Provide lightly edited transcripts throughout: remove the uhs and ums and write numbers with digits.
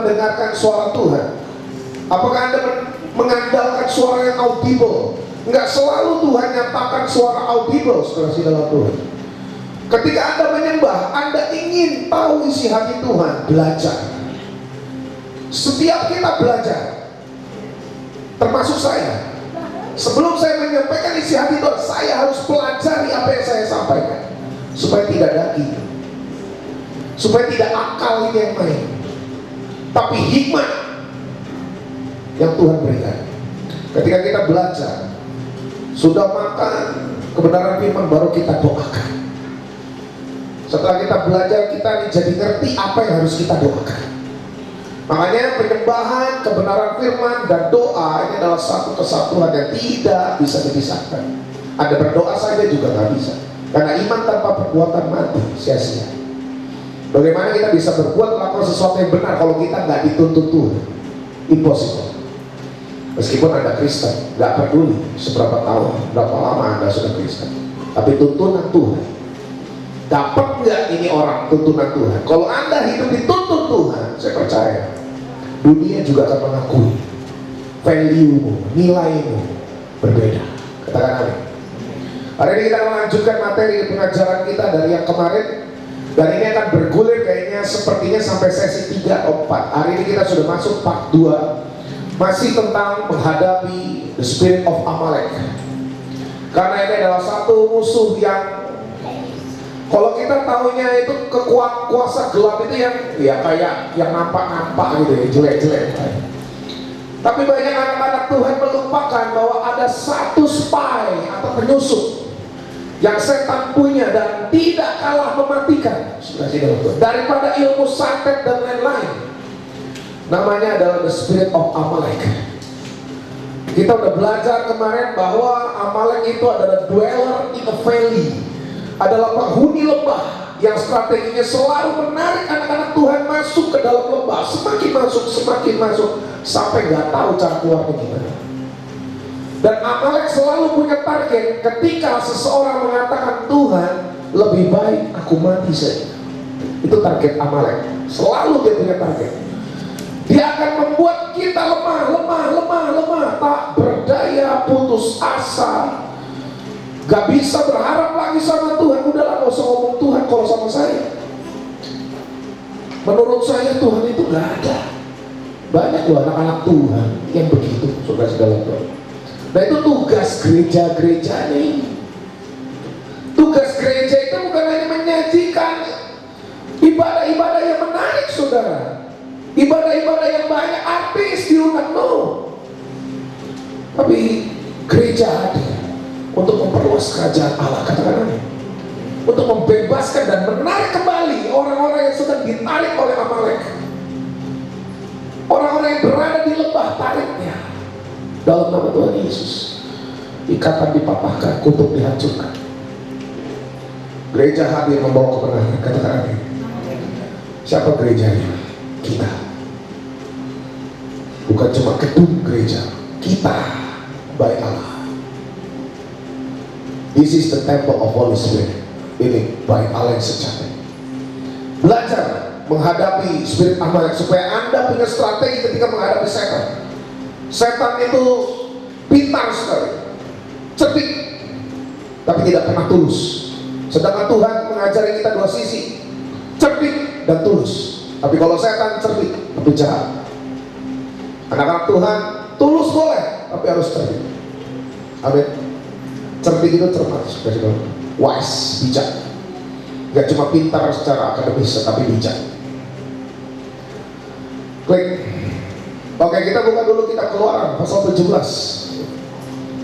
mendengarkan suara Tuhan? Apakah Anda mengandalkan suara yang audible? Enggak selalu Tuhan nyatakan suara audible, saudara dalam Tuhan. Ketika Anda menyembah, Anda ingin tahu isi hati Tuhan, belajar. Setiap kita belajar, termasuk saya. Sebelum saya menyampaikan isi hati Tuhan, saya harus pelajari apa yang saya sampaikan, supaya tidak daging, supaya tidak akal ini yang main, tapi hikmat yang Tuhan berikan. Ketika kita belajar, sudah makan kebenaran firman, baru kita doakan. Setelah kita belajar, kita jadi ngerti apa yang harus kita doakan. Makanya penyembahan, kebenaran firman, dan doa ini adalah satu kesatuan yang tidak bisa dipisahkan. Anda berdoa saja juga nggak bisa, karena iman tanpa perbuatan mati, sia-sia. Bagaimana kita bisa berbuat melakukan sesuatu yang benar kalau kita nggak dituntut Tuhan? Impossible. Meskipun Anda Kristen, nggak peduli seberapa tahun, berapa lama Anda sudah Kristen, tapi tuntunan Tuhan. Dapat nggak ini orang tuntunan Tuhan? Kalau Anda hidup dituntut Tuhan, saya percaya dunia juga akan mengakui value-mu, nilaimu berbeda. Katakan amin. Hari ini kita melanjutkan materi pengajaran kita dari yang kemarin, dan ini akan bergulir kayaknya sepertinya sampai sesi 3 atau 4. Hari ini kita sudah masuk part 2, masih tentang menghadapi the spirit of Amalek. Karena ini adalah satu musuh yang, kalau kita tahunya itu kuasa gelap itu yang ya kayak yang nampak-nampak gitu ya, jelek-jelek. Tapi banyak anak-anak Tuhan melupakan bahwa ada satu spy atau penyusup yang setan punya dan tidak kalah mematikan daripada ilmu santet dan lain-lain. Namanya adalah the spirit of Amalek. Kita udah belajar kemarin bahwa Amalek itu adalah dweller in a valley, adalah penghuni lembah yang strateginya selalu menarik anak-anak Tuhan masuk ke dalam lembah. Semakin masuk sampai nggak tahu cara keluarnya gimana. Dan Amalek selalu punya target. Ketika seseorang mengatakan, Tuhan lebih baik aku mati saja, itu target Amalek. Selalu dia punya target. Dia akan membuat kita lemah, tak berdaya, putus asa, gak bisa berharap lagi sama Tuhan. Udahlah, gak usah ngomong Tuhan kalau sama saya. Menurut saya Tuhan itu gak ada. Banyak loh anak-anak Tuhan yang begitu, saudara-saudara Tuhan. Nah itu tugas gereja-gerejanya ini. Tugas gereja itu bukan hanya menyajikan ibadah-ibadah yang menarik, saudara, ibadah-ibadah yang banyak artis diundang, no. Tapi gereja hadir untuk memperluas kerajaan Allah, katakan amin. Untuk membebaskan dan menarik kembali orang-orang yang sedang ditarik oleh Amalek. Orang-orang yang berada di lembah, tariknya dalam nama Tuhan Yesus. Ikatan dipatahkan, kutuk dihancurkan. Gereja hadir membawa kebenaran, katakan amin. Siapa gerejanya? Kita. Bukan cuma gedung gereja, kita baik Allah. This is the temple of Holy Spirit. Ini baik Allah yang sejati. Belajar menghadapi spirit Amalek supaya Anda punya strategi ketika menghadapi setan. Setan itu pintar sekali, cerdik, tapi tidak pernah tulus. Sedangkan Tuhan mengajari kita dua sisi, cerdik dan tulus. Tapi kalau setan cerdik tapi jahat. Anak-anak Tuhan tulus boleh, tapi harus cerdik. Amin. Cerdik itu cermat, wise, bijak. Gak cuma pintar secara akademis, tapi bijak. Klik. Oke, kita buka dulu kitab Keluaran pasal 17.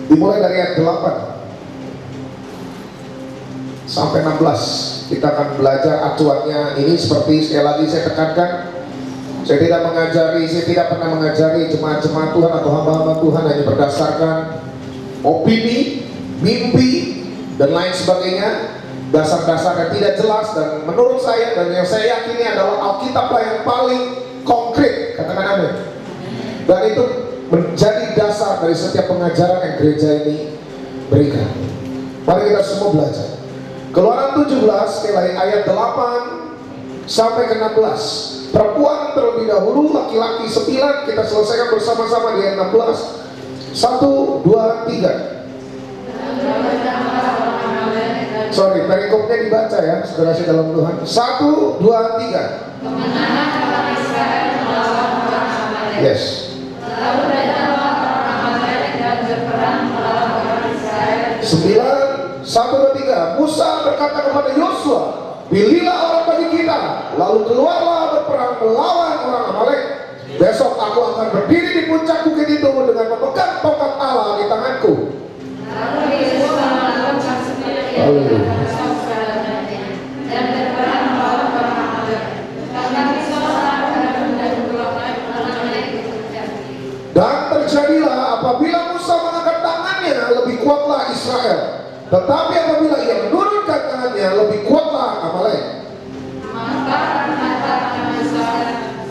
Dimulai dari ayat 8 sampai 16. Kita akan belajar acuannya. Ini seperti sekali lagi saya tekankan, saya tidak pernah mengajari jemaat-jemaat Tuhan atau hamba-hamba Tuhan hanya berdasarkan opini, mimpi, dan lain sebagainya. Dasar-dasar yang tidak jelas, dan menurut saya dan yang saya yakini adalah Alkitab yang paling konkret, katakan amin. Dan itu menjadi dasar dari setiap pengajaran yang gereja ini berikan. Mari kita semua belajar. Keluaran 17 sekali lagi ayat 8 sampai ke 16. Perempuan terlebih dahulu, laki-laki 9. Kita selesaikan bersama-sama di ayat 16. 1, 2, 3. Sorry, perikopnya dibaca ya, saudara dalam Tuhan. 1, 2, 3. Yes. 9, 1, 2, 3. Musa berkata kepada Yosua, pilihlah orang bagi kita, lalu keluarlah berperang melawan orang Amalek. Besok aku akan berdiri di puncak bukit itu dengan memegang tongkat Allah di tanganku. Dan terjadilah apabila Musa mengangkat tangannya, lebih kuatlah Israel. Tetapi apabila ia menurunkan tangannya, lebih kuatlah Amalek.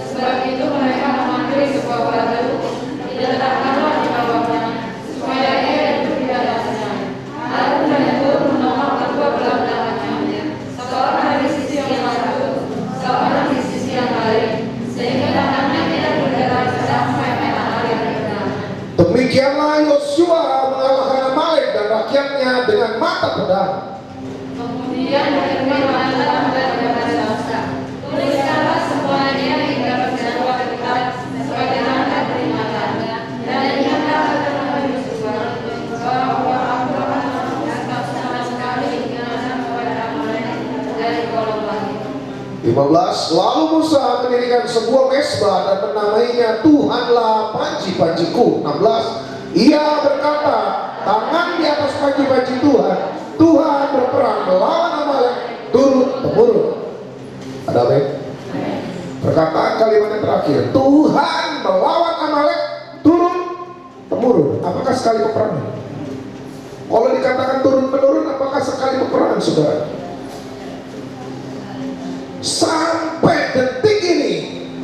Sebab itu mereka memanggil sebuah batu, diletakkanlah di bawahnya, supaya ia hidup di atasnya. Harun dan Hur menolak kedua belah tangannya, seorang di sisi yang satu, seorang di sisi yang lain, sehingga tangannya tidak bergerak sampai matahari terbenam. Demikianlah Yosua mengalahkan Amalek dan rakyatnya dengan mata pedang. Kemudian berfirmanlah Allah kepada Musa, tuliskanlah semuanya hingga berjadwal kitab sebagai tanda peringatan, dan ingatlah kepada Yosua bahwa aku akan mengangkat sama sekali binasa kepada Amalek dari kolom langit. 15. Lalu Musa mendirikan sebuah mesbah dan menamainya Tuhanlah panji-panjiku. 16. Ia berkata, tangan di atas panji-panji Tuhan, Tuhan berperang melawan Amalek turun-temurun. Ada amin? Perkataan kalimat yang terakhir, Tuhan melawan Amalek turun-temurun. Apakah sekali peperangan? Kalau dikatakan turun-menurun, apakah sekali peperangan, saudara? Sampai detik ini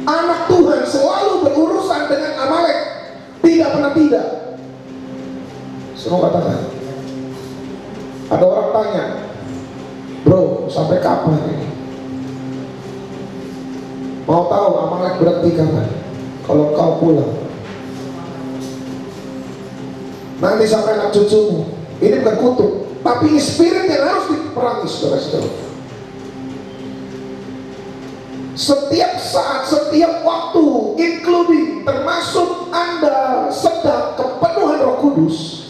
anak Tuhan selalu berurusan dengan Amalek, tidak pernah tidak. Semua katakan. Ada orang tanya, bro, sampai kapan ini? Mau tahu Amalek berhenti kapan? Kalau kau pulang, nanti sampai anak cucumu. Ini bukan kutuk, tapi ini spirit yang harus diperangi, saudara-saudara. Setiap saat, setiap waktu, including termasuk Anda sedang kepenuhan Roh Kudus.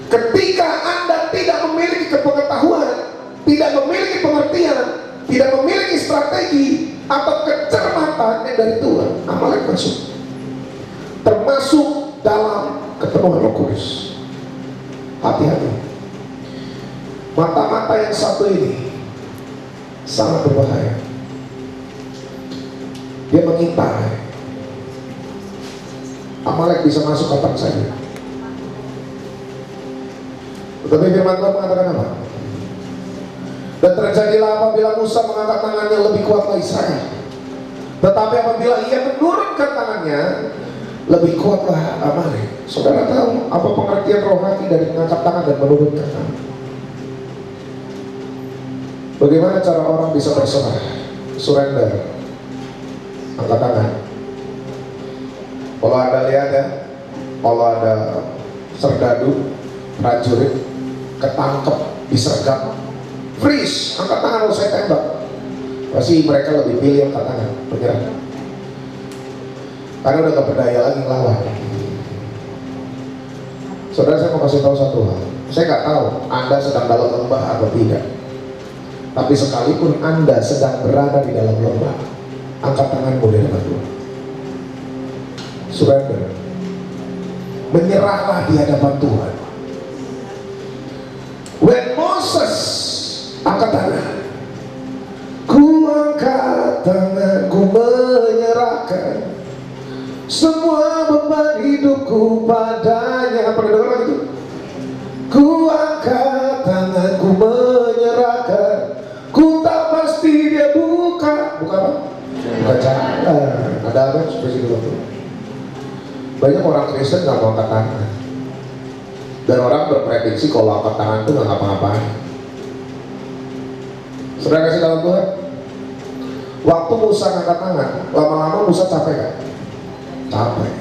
Ketika Anda tidak memiliki kepengetahuan, tidak memiliki pengertian, tidak memiliki strategi atau kecermatan yang dari Tuhan, Amalek masuk. Termasuk dalam kepenuhan Roh Kudus. Hati-hati. Mata-mata yang satu ini sangat berbahaya. Dia mengintai. Amalek bisa masuk kapan saja. Tetapi firman Tuhan mengatakan apa? Dan terjadilah apabila Musa mengangkat tangannya, lebih kuatlah Israel. Tetapi apabila ia menurunkan tangannya, lebih kuatlah Amalek. Saudara tahu apa pengertian rohani dari mengangkat tangan dan menurunkan tangan? Bagaimana cara orang bisa berserah? Surrender. Angkat tangan. Kalau Anda lihat ya, kalau ada serdadu, prajurit, ketangkep, disergap, freeze, angkat tangan kalau saya tembak. Pasti mereka lebih pilih angkat tangan, menyerah. Karena udah gak berdaya lagi ngelawan. Saudara, saya mau kasih tahu satu hal. Saya gak tahu Anda sedang dalam lembah atau tidak. Tapi sekalipun Anda sedang berada di dalam lembah, angkat tanganmu di hadapan Tuhan. Surrender. Menyerahlah di hadapan Tuhan. When Moses angkat tangan, ku angkat tangan, ku menyerahkan semua beban hidupku padanya. Pernah dengar itu? Ku angkat tangan, ku menyerahkan, ku tak pasti dia buka apa? Bukan jalan. Ada apa seperti itu? Banyak orang Kristen nggak mau angkat tangan, dan orang berprediksi kalau angkat tangan itu nggak ngapa-ngapain. Saudara kasih dalam Tuhan, Waktu Musa ngangkat tangan, lama-lama Musa capek kan? Capek.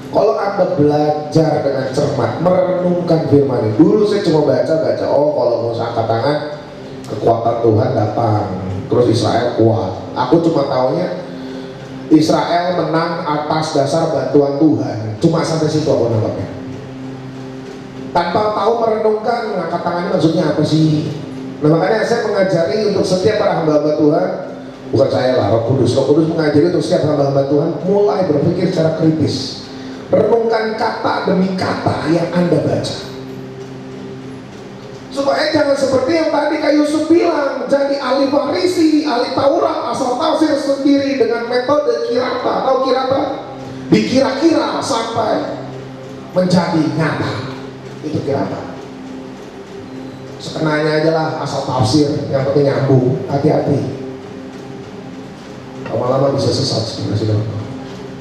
Kalau Anda belajar dengan cermat, merenungkan firman ini. Dulu saya cuma baca, oh kalau Musa angkat tangan, kekuatan Tuhan datang, terus Israel kuat. Aku cuma taunya Israel menang atas dasar bantuan Tuhan. Cuma sampai situ aku nangkapnya. Tanpa tahu merenungkan mengangkat tangannya maksudnya apa sih. Nah makanya saya mengajari untuk setiap para hamba-hamba Tuhan, bukan saya lah, Roh Kudus mengajari untuk setiap hamba-hamba Tuhan mulai berpikir secara kritis. Renungkan kata demi kata yang Anda baca, supaya jangan seperti yang tadi Kak Yusuf bilang, jadi ahli Farisi, ahli Taurat, asal tafsir sendiri dengan metode kirata. Tahu kirata? Dikira-kira sampai menjadi nyata. Itu kirata. Sekenanya aja lah, asal tafsir, yang penting nyambung. Hati-hati, lama-lama bisa sesat sebenarnya.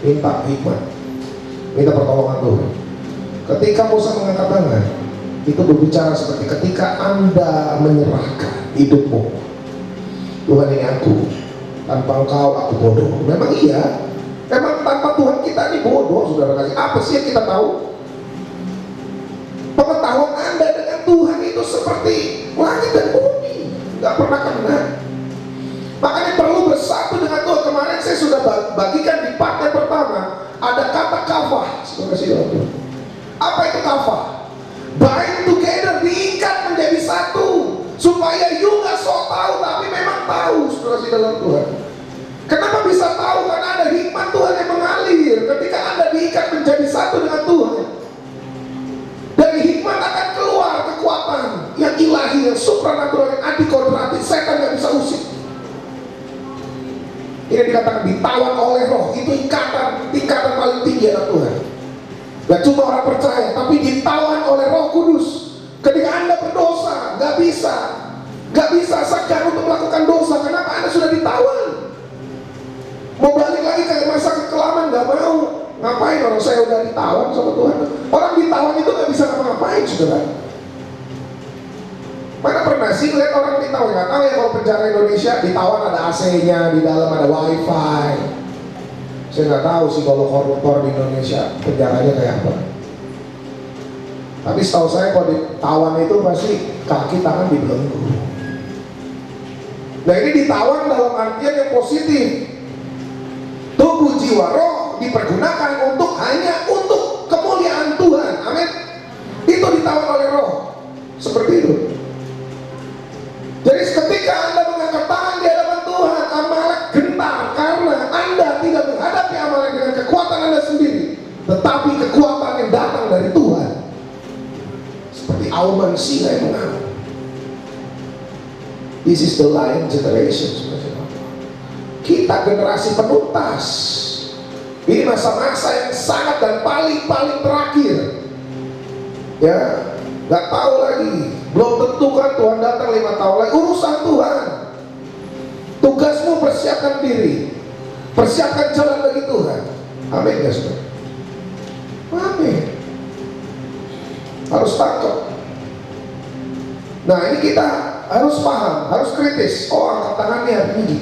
Minta hikmat, minta pertolongan Tuhan. Ketika Musa mengangkat tangan, itu berbicara seperti ketika Anda menyerahkan hidupmu. Tuhan ini aku, tanpa Engkau aku bodoh. Memang iya, memang tanpa Tuhan kita ini bodoh, saudara kasih. Apa sih yang kita tahu? Pengetahuan Anda dengan Tuhan itu seperti langit dan bumi, nggak pernah kena. Makanya perlu bersatu dengan Tuhan. Kemarin saya sudah bagikan di part yang pertama, ada kata kafah. Saudara kasih tahu. Apa itu kafah? Bind together, diikat menjadi satu, supaya you gak sok tahu tapi memang tahu, saudara di dalam Tuhan. Kenapa bisa tahu? Karena ada hikmat Tuhan yang mengalir ketika Anda diikat menjadi satu dengan Tuhan. Dari hikmat akan keluar kekuatan yang ilahi, yang supranatural, yang antikodratif. Setan gak bisa usik. Ini dikatakan ditawan oleh Roh. Itu tingkatan paling tinggi anak Tuhan. Gak cuma orang percaya, tapi ditawan oleh Roh Kudus. Ketika Anda berdosa, gak bisa segan untuk melakukan dosa. Kenapa? Anda sudah ditawan. Mau balik lagi ke masa kekelaman, gak mau. Ngapain orang saya udah ditawan sama Tuhan? Orang ditawan itu gak bisa ngapa-ngapain, saudara. Mana pernah sih lihat orang ditawan? Gak tahu ya kalau penjara Indonesia ditawan ada AC-nya, di dalam ada wifi. Saya nggak tahu sih kalau koruptor di Indonesia penjaranya kayak apa. Tapi setahu saya kalau ditawan itu pasti kaki tangan dibelenggu. Nah ini ditawan dalam artian yang positif. Tubuh jiwa roh dipergunakan hanya untuk kemuliaan Tuhan. Amin. Itu ditawan oleh roh. Seperti itu. Jadi ketika Anda mengangkat tangan di hadapan Tuhan, Amalek gentar karena Anda tidak menghadapi Amalek dengan kekuatan Anda sendiri, tetapi kekuatan yang datang dari Tuhan. Seperti auman singa yang mengamuk. This is the lion generation. Kita generasi penuntas. Ini masa-masa yang sangat dan paling terakhir. Ya, nggak tahu lagi. Belum tentu kan Tuhan datang 5 tahun lagi. Urusan Tuhan. Tugasmu persiapkan diri, persiapkan jalan bagi Tuhan. Amin ya saudara. Amin. Harus tangkap. Nah ini kita harus paham, harus kritis. Oh angkat tangannya hari ini.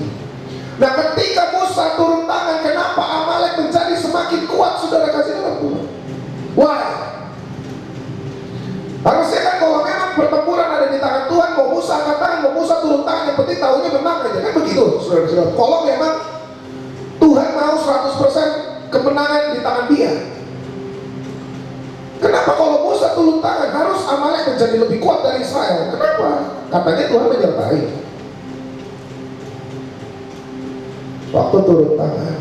Nah ketika Musa turun tangan, kenapa Amalek menjadi semakin kuat, saudara kasih dalam Tuhan? Why? Harusnya kan kalau memang pertempuran ada di tangan Tuhan, mau Musa angkat tangan, mau Musa turun tangan, yang penting tahunya menang aja, kan begitu, saudara-saudara. Kalau memang Tuhan mau 100% kemenangan di tangan dia, kenapa kalau Musa turun tangan harus Amalek menjadi lebih kuat dari Israel? Kenapa? Katanya Tuhan menyertai. Waktu turun tangan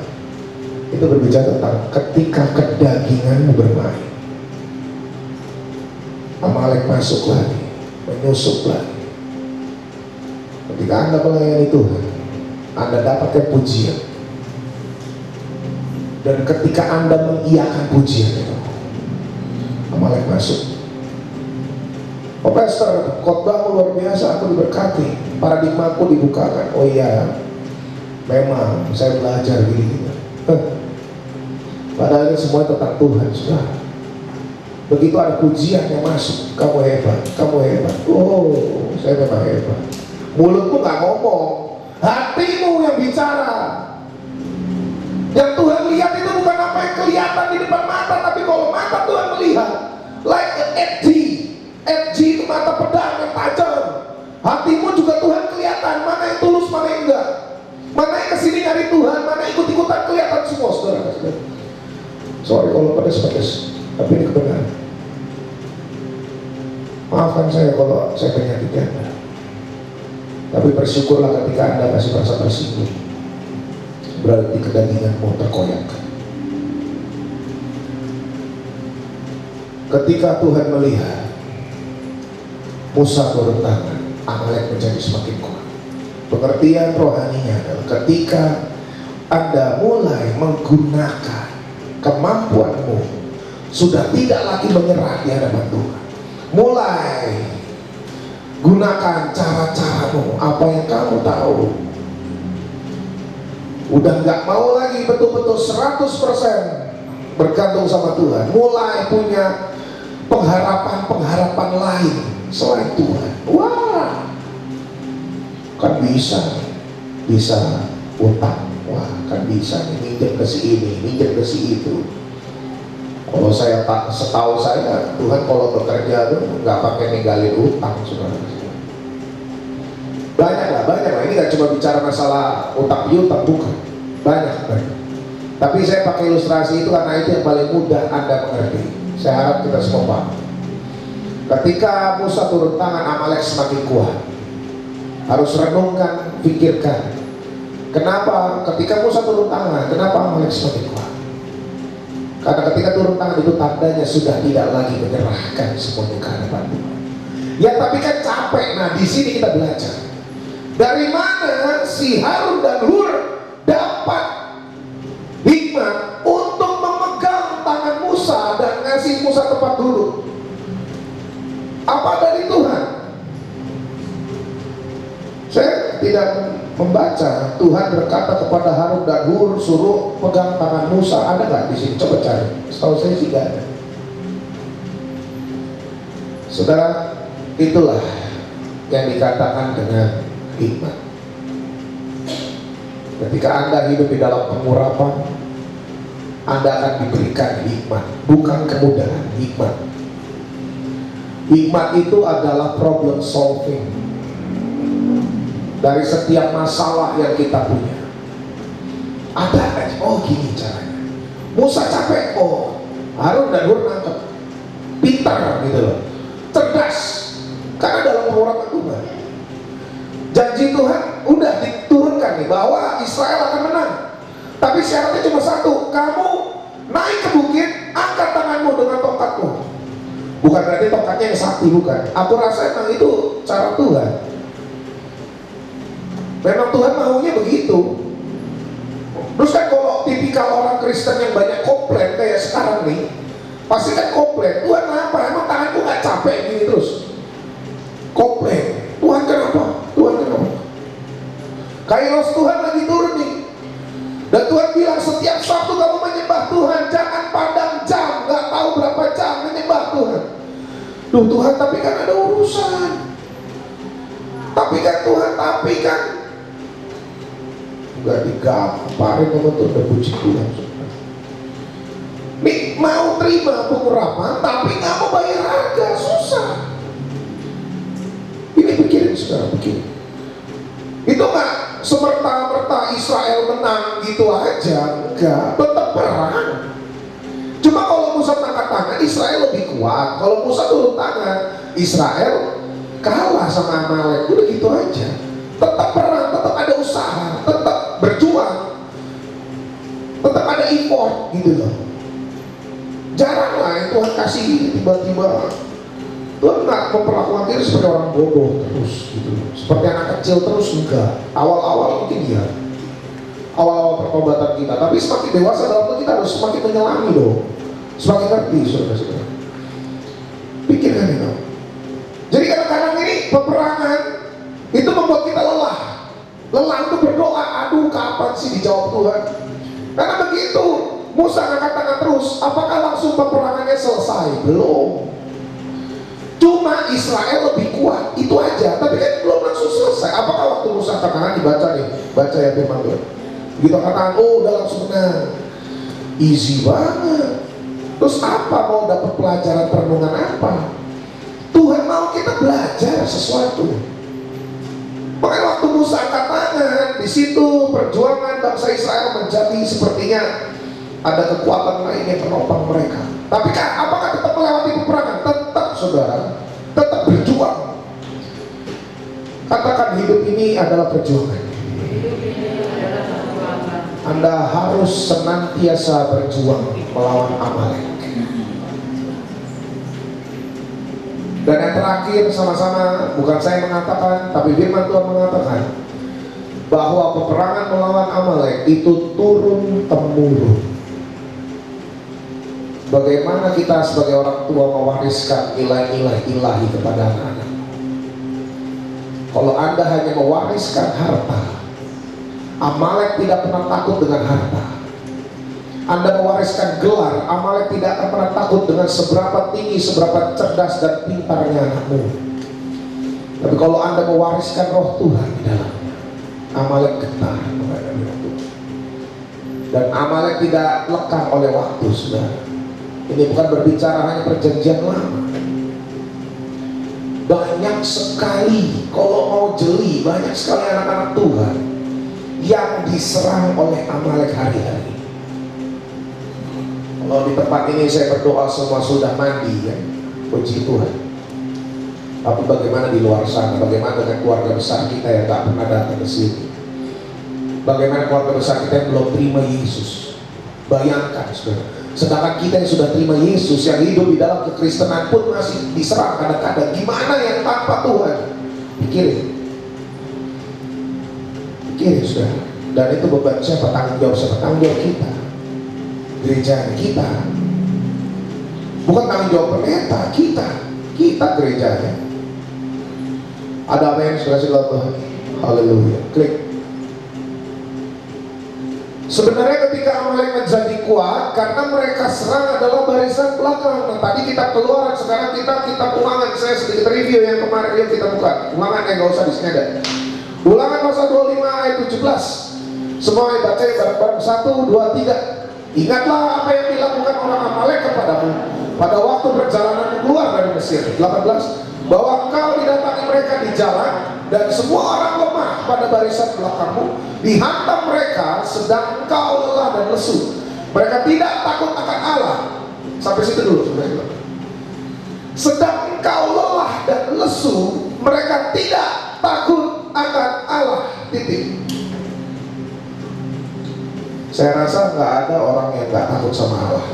itu berbicara tentang ketika kedaginganmu bermain, Amalek masuk lagi, menyusup lagi. Ketika Anda melayani Tuhan, Anda dapatkan pujian. Dan ketika Anda mengiyakan pujian itu, Amalek masuk. Oh pastor, khotbahmu luar biasa, aku diberkati, paradigmaku dibukakan. Oh iya, memang saya belajar gini-gini. Padahal ini semua tentang Tuhan, saudara. Begitu ada pujian yang masuk, kamu hebat, kamu hebat. Oh, saya memang hebat. Mulutmu nggak ngomong, Hatimu yang bicara. Yang Tuhan lihat itu bukan apa yang kelihatan di depan mata, tapi kalau mata Tuhan melihat like an FG itu mata pedang yang tajam. Hatimu juga Tuhan kelihatan, mana yang tulus, mana yang enggak, mana yang kesini nyari Tuhan, mana yang ikut-ikutan, kelihatan semua, saudara. Sorry kalau pedes-pedes, tapi ini kebenaran. Maafkan saya kalau saya penyakiti Anda, tapi bersyukurlah ketika Anda masih merasa tersinggung, berarti kedaginganmu terkoyakkan. Ketika Tuhan melihat Musa turun tangan, Amalek menjadi semakin kuat. Pengertian rohaninya adalah ketika Anda mulai menggunakan kemampuanmu, sudah tidak lagi menyerah di hadapan Tuhan. Mulai gunakan cara-caramu, apa yang kamu tahu. Udah nggak mau lagi betul-betul 100% bergantung sama Tuhan. Mulai punya pengharapan-pengharapan lain selain Tuhan. Wah, kan bisa utang. Wah, kan bisa nih, minjem ke si ini, minjem ke si itu. Kalau saya setahu saya, Tuhan kalau bekerja tuh nggak pakai ninggalin utang, saudara. Banyak lah. Ini nggak cuma bicara masalah utang piutang, bukan. Banyak. Tapi saya pakai ilustrasi itu karena itu yang paling mudah Anda mengerti. Saya harap kita semua paham. Ketika Musa turun tangan, Amalek semakin kuat. Harus renungkan, pikirkan. Kenapa ketika Musa turun tangan, kenapa Amalek semakin kuat? Karena ketika turun tangan itu tandanya sudah tidak lagi menyerahkan semuanya ke hadapan Tuhan. Ya tapi kan capek. Nah di sini kita belajar. Dari mana si Harun dan Hur dapat hikmat untuk memegang tangan Musa dan ngasih Musa tempat duduk? Apa dari Tuhan? Saya tidak membaca Tuhan berkata kepada Harun dan Hur suruh pegang tangan Musa. Ada nggak di sini? Coba cari. Setahu saya sih nggak ada. Saudara, itulah yang dikatakan dengan hikmat. Ketika Anda hidup di dalam pengurapan, Anda akan diberikan hikmat, bukan kemudahan, hikmat. Hikmat itu adalah problem solving dari setiap masalah yang kita punya. Ada, oh gini caranya. Musa capek, oh Harun dan Hur nangkep, pintar gitu loh, cerdas, karena dalam pengurapan Tuhan. Janji Tuhan udah diturunkan nih bahwa Israel akan menang. Tapi syaratnya cuma satu, kamu naik ke bukit, angkat tanganmu dengan tongkatmu. Bukan berarti tongkatnya yang sakti, bukan. Aku rasa emang itu cara Tuhan. Memang Tuhan maunya begitu. Terus kan kalau tipikal orang Kristen yang banyak komplain kayak sekarang nih, pasti kan komplain, Tuhan kenapa? Emang tanganku gak capek gini terus? Komplain, Tuhan kenapa? Tuhan kenapa? Kairos Tuhan lagi turun nih. Dan Tuhan bilang setiap Sabtu kamu menyembah Tuhan, jangan pandang jam, gak tahu berapa jam menyembah Tuhan. Duh Tuhan, tapi kan ada urusan. Tapi kan Tuhan, tapi kan gak digamparin sama Tuhan, udah puji Tuhan. Nih mau terima pengurapan, tapi gak mau bayar harga, susah. Ini pikirin saudara, pikirin. Itu gak semerta-merta Israel menang gitu aja, enggak, tetap perang. Cuma kalau Musa angkat tangan, Israel lebih kuat. Kalau Musa turun tangan, Israel kalah sama Amalek. Udah gitu aja. Tetap perang, tetap ada usaha, tetap berjuang, tetap ada effort gitu loh. Jarang lah yang Tuhan kasih tiba-tiba. Tuhan nggak memperlakukan diri seperti orang bodoh terus gitu, seperti anak kecil terus, enggak. Awal-awal mungkin ya, awal-awal pertobatan kita, tapi semakin dewasa dalam itu kita harus semakin menyelami loh, semakin ngerti saudara-saudara. Pikirkan itu. Jadi kadang-kadang ini peperangan itu membuat kita lelah. Lelah untuk berdoa, aduh kapan sih dijawab Tuhan? Karena begitu Musa angkat tangan terus, apakah langsung peperangannya selesai? Belum. Cuma Israel lebih kuat, itu aja. Tapi kan belum langsung selesai. Apakah waktu Musa katakan dibaca nih, baca ya firman Tuhan. Begitu katakan, oh udah langsung menang. Easy banget. Terus apa, mau dapat pelajaran perenungan apa? Tuhan mau kita belajar sesuatu. Makanya waktu Musa angkat tangan, di situ perjuangan bangsa Israel menjadi sepertinya ada kekuatan lain yang menopang mereka. Tapi kan apakah tetap melewati peperangan? Tetap, saudara, tetap berjuang. Katakan, hidup ini adalah perjuangan. Anda harus senantiasa berjuang melawan Amalek. Dan yang terakhir, sama-sama, bukan saya mengatakan, tapi firman Tuhan mengatakan bahwa peperangan melawan Amalek itu turun temurun. Bagaimana kita sebagai orang tua mewariskan nilai-nilai ilahi kepada anak-anak? Kalau Anda hanya mewariskan harta, Amalek tidak pernah takut dengan harta. Anda mewariskan gelar, Amalek tidak akan pernah takut dengan seberapa tinggi, seberapa cerdas dan pintarnya anakmu. Tapi kalau Anda mewariskan roh Tuhan di dalamnya, Amalek getar kepada roh Tuhan. Dan Amalek tidak lekang oleh waktu, saudara. Ini bukan berbicara hanya perjanjian lama. Banyak sekali, kalau mau jeli, banyak sekali anak-anak Tuhan yang diserang oleh Amalek hari-hari. Kalau di tempat ini saya berdoa semua sudah mandi, ya, puji Tuhan. Tapi bagaimana di luar sana? Bagaimana dengan keluarga besar kita yang tak pernah datang ke sini? Bagaimana keluarga besar kita yang belum terima Yesus? Bayangkan, saudara. Sedangkan kita yang sudah terima Yesus, yang hidup di dalam kekristenan pun masih diserang kadang-kadang. Gimana yang tanpa Tuhan? Pikirin, saudara. Dan itu beban siapa? Tanggung jawab siapa? Tanggung jawab kita, gereja kita. Bukan tanggung jawab pendeta, kita gerejanya. Ada amin, saudara-saudara. Haleluya. Klik. Sebenarnya ketika Amalek menjadi kuat karena mereka serang adalah barisan belakang. Nah, tadi kita keluaran, sekarang kita Ulangan. Saya sedikit review yang kemarin yang kita buka. Ulangan yang nggak usah di sini ada. Ulangan pasal 25 ayat 17. Semua yang baca bareng-bareng 1, 2, 3. Ingatlah apa yang dilakukan orang Amalek kepadamu pada waktu perjalanan keluar dari Mesir. 18. Bahwa engkau didatangi mereka di jalan dan semua orang lemah pada barisan belakangmu, dihantam mereka sedang engkau lelah dan lesu. Mereka tidak takut akan Allah. Sampai situ dulu, saudara. Sedang engkau lelah dan lesu, mereka tidak takut akan Allah. Titik. Saya rasa nggak ada orang yang nggak takut sama Allah.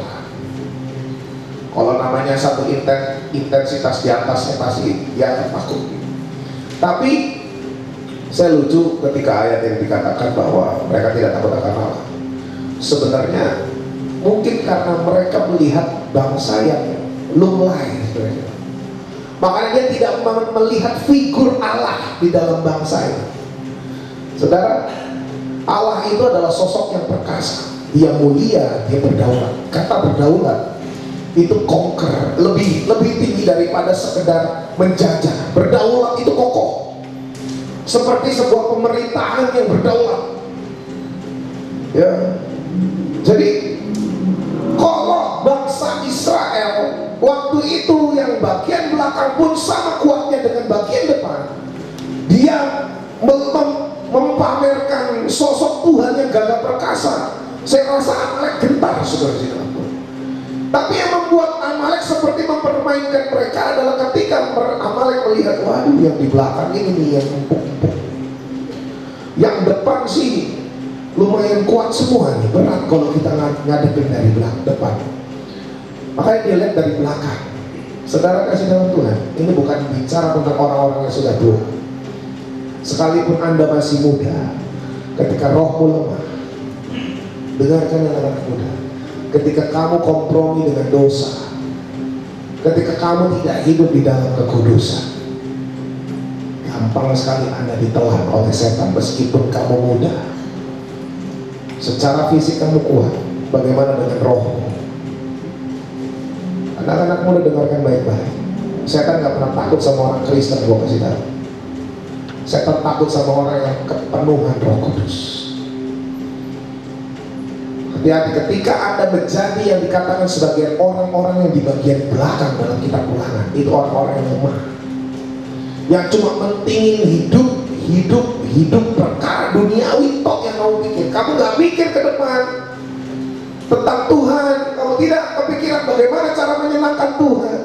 Kalau namanya satu intensitas di atasnya pasti dia akan takut. Tapi saya lucu ketika ayat yang dikatakan bahwa mereka tidak takut akan Allah. Sebenarnya mungkin karena mereka melihat bangsa yang lunglai, makanya dia tidak melihat figur Allah di dalam bangsa itu. Saudara, Allah itu adalah sosok yang perkasa. Dia mulia, dia berdaulat. Kata berdaulat itu conquer, lebih tinggi daripada sekedar menjajah. Berdaulat itu kokoh, seperti sebuah pemerintahan yang berdaulat. Ya, jadi kalau bangsa Israel waktu itu yang bagian belakang pun sama kuatnya dengan bagian depan, dia mempamerkan sosok Tuhan yang gagah perkasa. Saya rasa Amalek gentar, saudara-saudara. Tapi yang membuat Amalek seperti mempermainkan mereka adalah ketika Amalek melihat, waduh, yang di belakang ini nih yang empuk-empuk, yang depan sih lumayan kuat semua nih, berat kalau kita ngadepin dari depan. Makanya dia lihat dari belakang. Saudara kasih dalam Tuhan, ini bukan bicara tentang orang-orang yang sudah tua. Sekalipun Anda masih muda, ketika rohmu lemah, dengarkan anak-anak muda. Ketika kamu kompromi dengan dosa, ketika kamu tidak hidup di dalam kekudusan, gampang sekali Anda ditelan oleh setan meskipun kamu muda. Secara fisik kamu kuat, bagaimana dengan rohmu? Anak-anak muda dengarkan baik-baik. Setan nggak pernah takut sama orang Kristen, gue kasih tahu. Setan takut sama orang yang kepenuhan Roh Kudus. Hati-hati ketika Anda menjadi yang dikatakan sebagai orang-orang yang di bagian belakang dalam kitab Ulangan. Itu orang-orang yang lemah, yang cuma mentingin hidup perkara duniawi tok yang kamu pikir. Kamu nggak mikir ke depan tentang Tuhan. Kamu tidak kepikiran bagaimana cara menyenangkan Tuhan,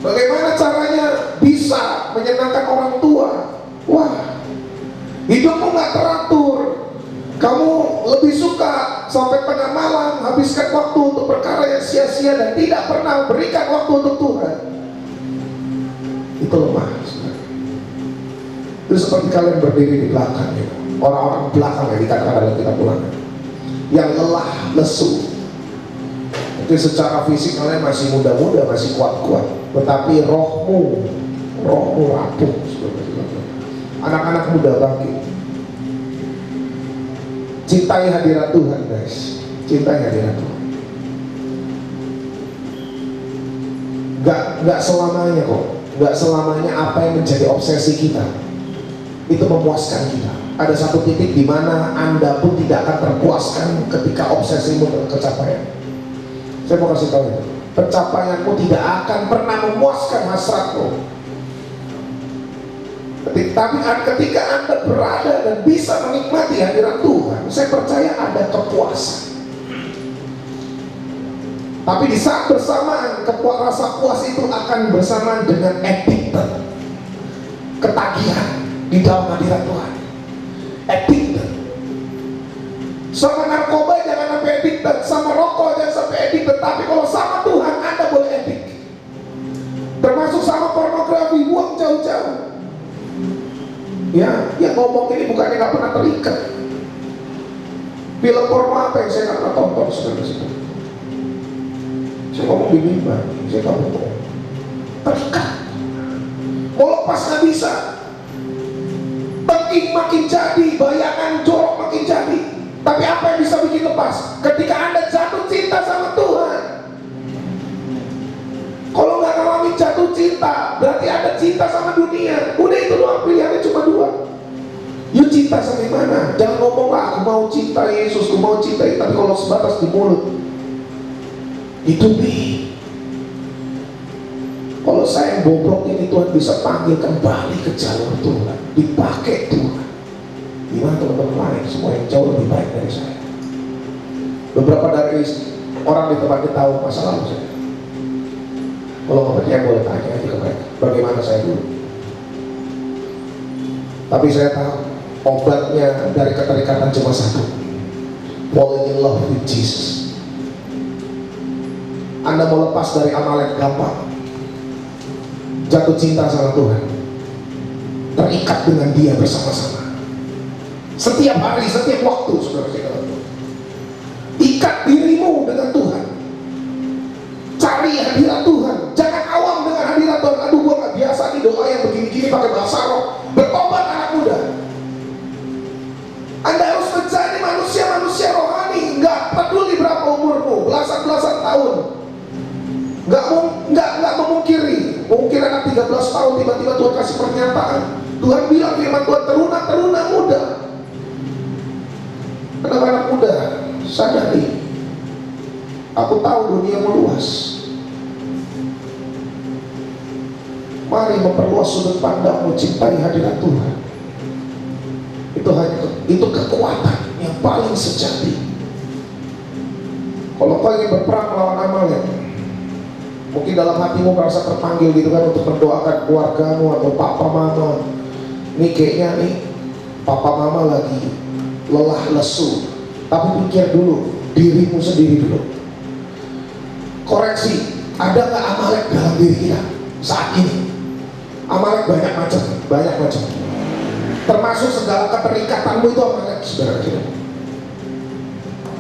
bagaimana caranya bisa menyenangkan orang tua. Wah, hidupmu nggak teratur. Kamu lebih suka sampai tengah malam habiskan waktu untuk perkara yang sia-sia dan tidak pernah berikan waktu untuk Tuhan. Itu lemah. Itu seperti kalian berdiri di belakang, ya. Orang-orang belakang yang dikatakan dalam kitab Ulangan, yang lelah, lesu. Mungkin secara fisik kalian masih muda-muda, masih kuat-kuat, tetapi rohmu rapuh. Anak-anak muda bangkit. Cintai hadirat Tuhan, guys. Cintai hadirat Tuhan. Gak selamanya kok. Gak selamanya apa yang menjadi obsesi kita itu memuaskan kita. Ada satu titik di mana Anda pun tidak akan terpuaskan ketika obsesimu tercapaian. Saya mau kasih tahu itu. Pencapaianmu tidak akan pernah memuaskan hasratmu. Tapi ketika Anda berada dan bisa menikmati hadirat Tuhan, saya percaya ada kepuasan. Tapi di saat bersamaan, rasa puas itu akan bersamaan dengan addicted, ketagihan di dalam hadirat Tuhan. Addicted. Sama narkoba jangan sampai addicted, sama rokok jangan sampai addicted. Tapi kalau sama Tuhan Anda boleh addict. Termasuk sama pornografi, buang jauh-jauh. Ya, yang ngomong ini bukannya nggak pernah terikat. Film porno apa yang saya nggak pernah tonton, saudara-saudara? Saya ngomong di mimbar, saya tahu ngomong terikat. Mau lepas nggak bisa. Tengking makin jadi, bayangan jorok makin jadi. Tapi apa yang bisa bikin lepas? Ketika Anda jatuh cinta sama Tuhan. Kalau nggak ngalamin jatuh cinta, berarti Anda cinta sama dunia. Udah itu doang, pilihannya cuma dua. You cinta sama mana? Jangan ngomong lah, aku mau cinta Yesus, aku mau cinta. Tapi kalau sebatas di mulut, itu nih. Kalau saya bobrok ini, Tuhan bisa panggil kembali ke jalur Tuhan, dipakai Tuhan. Gimana teman-teman lain, semua yang jauh lebih baik dari saya. Beberapa dari orang di tempat kita tahu masa lalu saya. Kalau nggak percaya boleh tanya aja ke mereka, bagaimana saya dulu. Tapi saya tahu obatnya dari keterikatan cuma satu: falling in love with Jesus. Anda mau lepas dari Amalek gampang. Jatuh cinta sama Tuhan, terikat dengan Dia bersama-sama. Setiap hari, setiap waktu, saudara-saudara. Ikat dirimu dengan Tuhan. Cari hadirat Tuhan. Jangan awam dengan hadirat Tuhan. Aduh, gua gak biasa nih doa yang begini-gini pakai bahasa roh. Bertobat anak muda. Anda harus menjadi manusia rohani. Gak peduli berapa umurmu, belasan-belasan tahun. Gak memungkiri. Mungkin anak 13 tahun tiba-tiba Tuhan kasih pernyataan. Tuhan bilang firman Tuhan, teruna muda. Anak-anak muda, sadari, aku tahu dunia meluas. Mari memperluas sudut pandangmu, cintai hadirat Tuhan. Itu kekuatan yang paling sejati. Kalau kau ingin berperang melawan Amalek, mungkin dalam hatimu merasa terpanggil gitu kan untuk mendoakan keluargamu atau papa mama. Ini kayaknya nih papa mama lagi lelah lesu. Tapi pikir dulu dirimu sendiri dulu. Koreksi, ada nggak Amalek dalam diri kita saat ini? Amalek banyak macam. Termasuk segala keterikatanmu itu Amalek, saudara-saudara.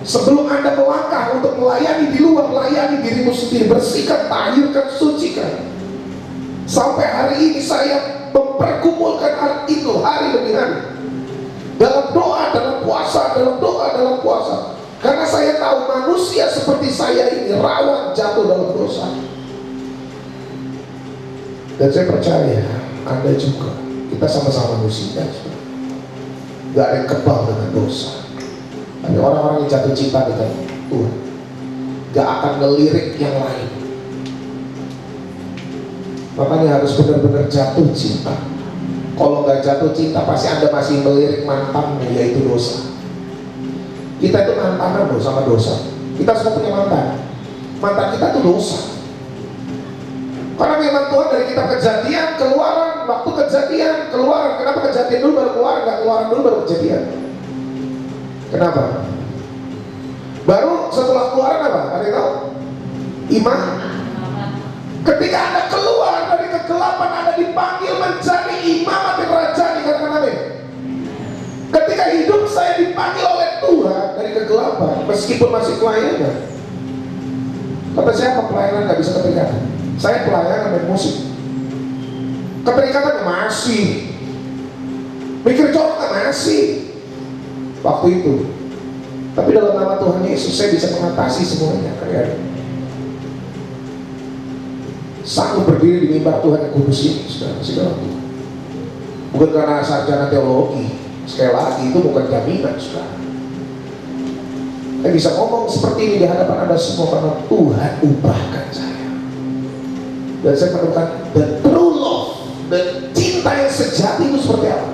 Sebelum Anda melangkah untuk melayani di luar, layani dirimu sendiri, bersihkan, tahirkan, sucikan. Sampai hari ini saya mempergumulkan hal itu hari demi hari. Dalam doa, dalam puasa, dalam puasa. Karena saya tahu manusia seperti saya ini rawan jatuh dalam dosa. Dan saya percaya Anda juga, kita sama-sama manusia. Gak ada yang kebal dengan dosa. Ada orang-orang yang jatuh cinta dengan Tuhan, gak akan ngelirik yang lain. Makanya harus benar-benar jatuh cinta. Kalau gak jatuh cinta, pasti Anda masih melirik mantannya, yaitu dosa. Kita itu mantanan loh sama dosa. Kita semua punya mantan. Mantan kita tuh dosa. Karena memang Tuhan dari kitab Kejadian, Keluaran, waktu Kejadian, Keluaran. Kenapa Kejadian dulu baru Keluaran, gak Keluaran dulu baru Kejadian? Kenapa? Baru setelah Keluaran apa? Ada yang tahu? Iman. Ketika Anda keluar dari kegelapan, Anda dipanggil menjadi imam atau raja, dikatakan amin. Ketika hidup saya dipanggil oleh Tuhan dari kegelapan, meskipun masih pelayanan. Kata siapa pelayanan gak bisa keterikatan? Saya pelayanan dan musik. Keterikatan masih. Mikir cowok masih. Waktu itu. Tapi dalam nama Tuhan Yesus saya bisa mengatasi semuanya. Kayak sanggup berdiri di mimbar Tuhan yang kudus ini, saudara. Bukan karena sarjana teologi. Sekali lagi itu bukan jaminan, saudara. Saya bisa ngomong seperti ini di hadapan Anda semua karena Tuhan ubahkan saya. Dan saya menemukan the true love, dan cinta yang sejati itu seperti apa?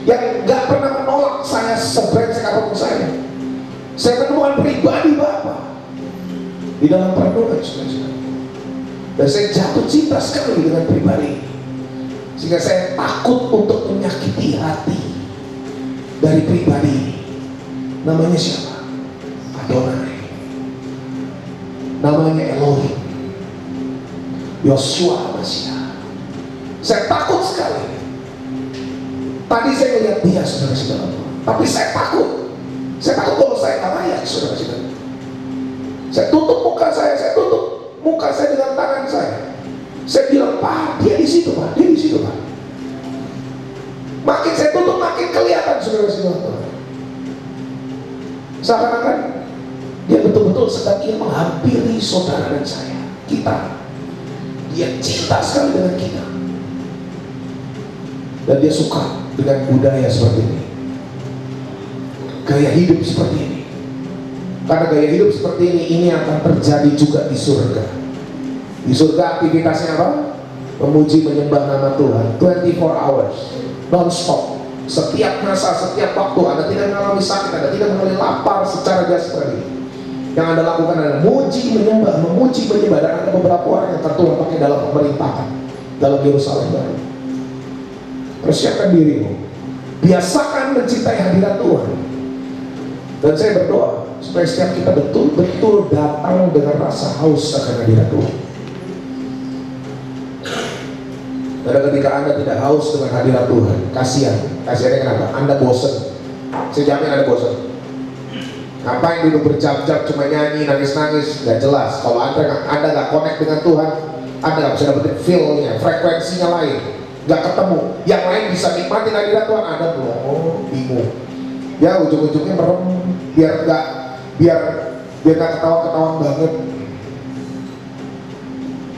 Yang gak pernah menolak saya sebrengsek apapun saya. Saya menemukan pribadi Bapa di dalam perenungan, saudara. Dan saya jatuh cinta sekali dengan pribadi ini, sehingga saya takut untuk menyakiti hati dari pribadi ini. Namanya siapa? Adonai. Namanya Elohim, Yosua Masiah. Saya takut sekali. Tadi saya melihat dia, saudara-saudara. Tapi saya takut. Saya takut kalau saya tak layak, saudara-saudara. Saya tutup muka saya tutup muka saya dengan tangan saya. Saya bilang, Pak, dia di situ, Pak, dia di situ, Pak. Makin saya tutup, makin kelihatan, saudara-saudara. Seakan-akan dia betul-betul sedang ingin menghampiri saudara dan saya, kita. Dia cinta sekali dengan kita, dan dia suka dengan budaya seperti ini, gaya hidup seperti ini. Karena gaya hidup seperti ini akan terjadi juga di surga. Di surga aktivitasnya apa? Memuji menyembah nama Tuhan 24 hours non-stop. Setiap masa, setiap waktu Anda tidak mengalami sakit, Anda tidak mengalami lapar secara jasmani. Yang Anda lakukan adalah memuji menyembah, dan ada beberapa orang yang tertular pakai dalam pemerintahan dalam Yerusalem baru. Persiapkan dirimu, biasakan mencintai hadirat Tuhan. Dan saya berdoa supaya setiap kita betul-betul datang dengan rasa haus akan hadirat Tuhan. Dan ketika Anda tidak haus dengan hadirat Tuhan, kasihannya kenapa? Anda bosan. Saya jamin Anda bosan. Ngapain dulu berjam-jam cuma nyanyi, nangis-nangis, gak jelas. Kalau Anda gak connect dengan Tuhan, Anda gak bisa dapetin feel-nya, frekuensinya lain, gak ketemu. Yang lain bisa nikmatin hadirat Tuhan, Anda belum, bingung. Ya ujung-ujungnya merem, biar gak ketawa-ketawa banget.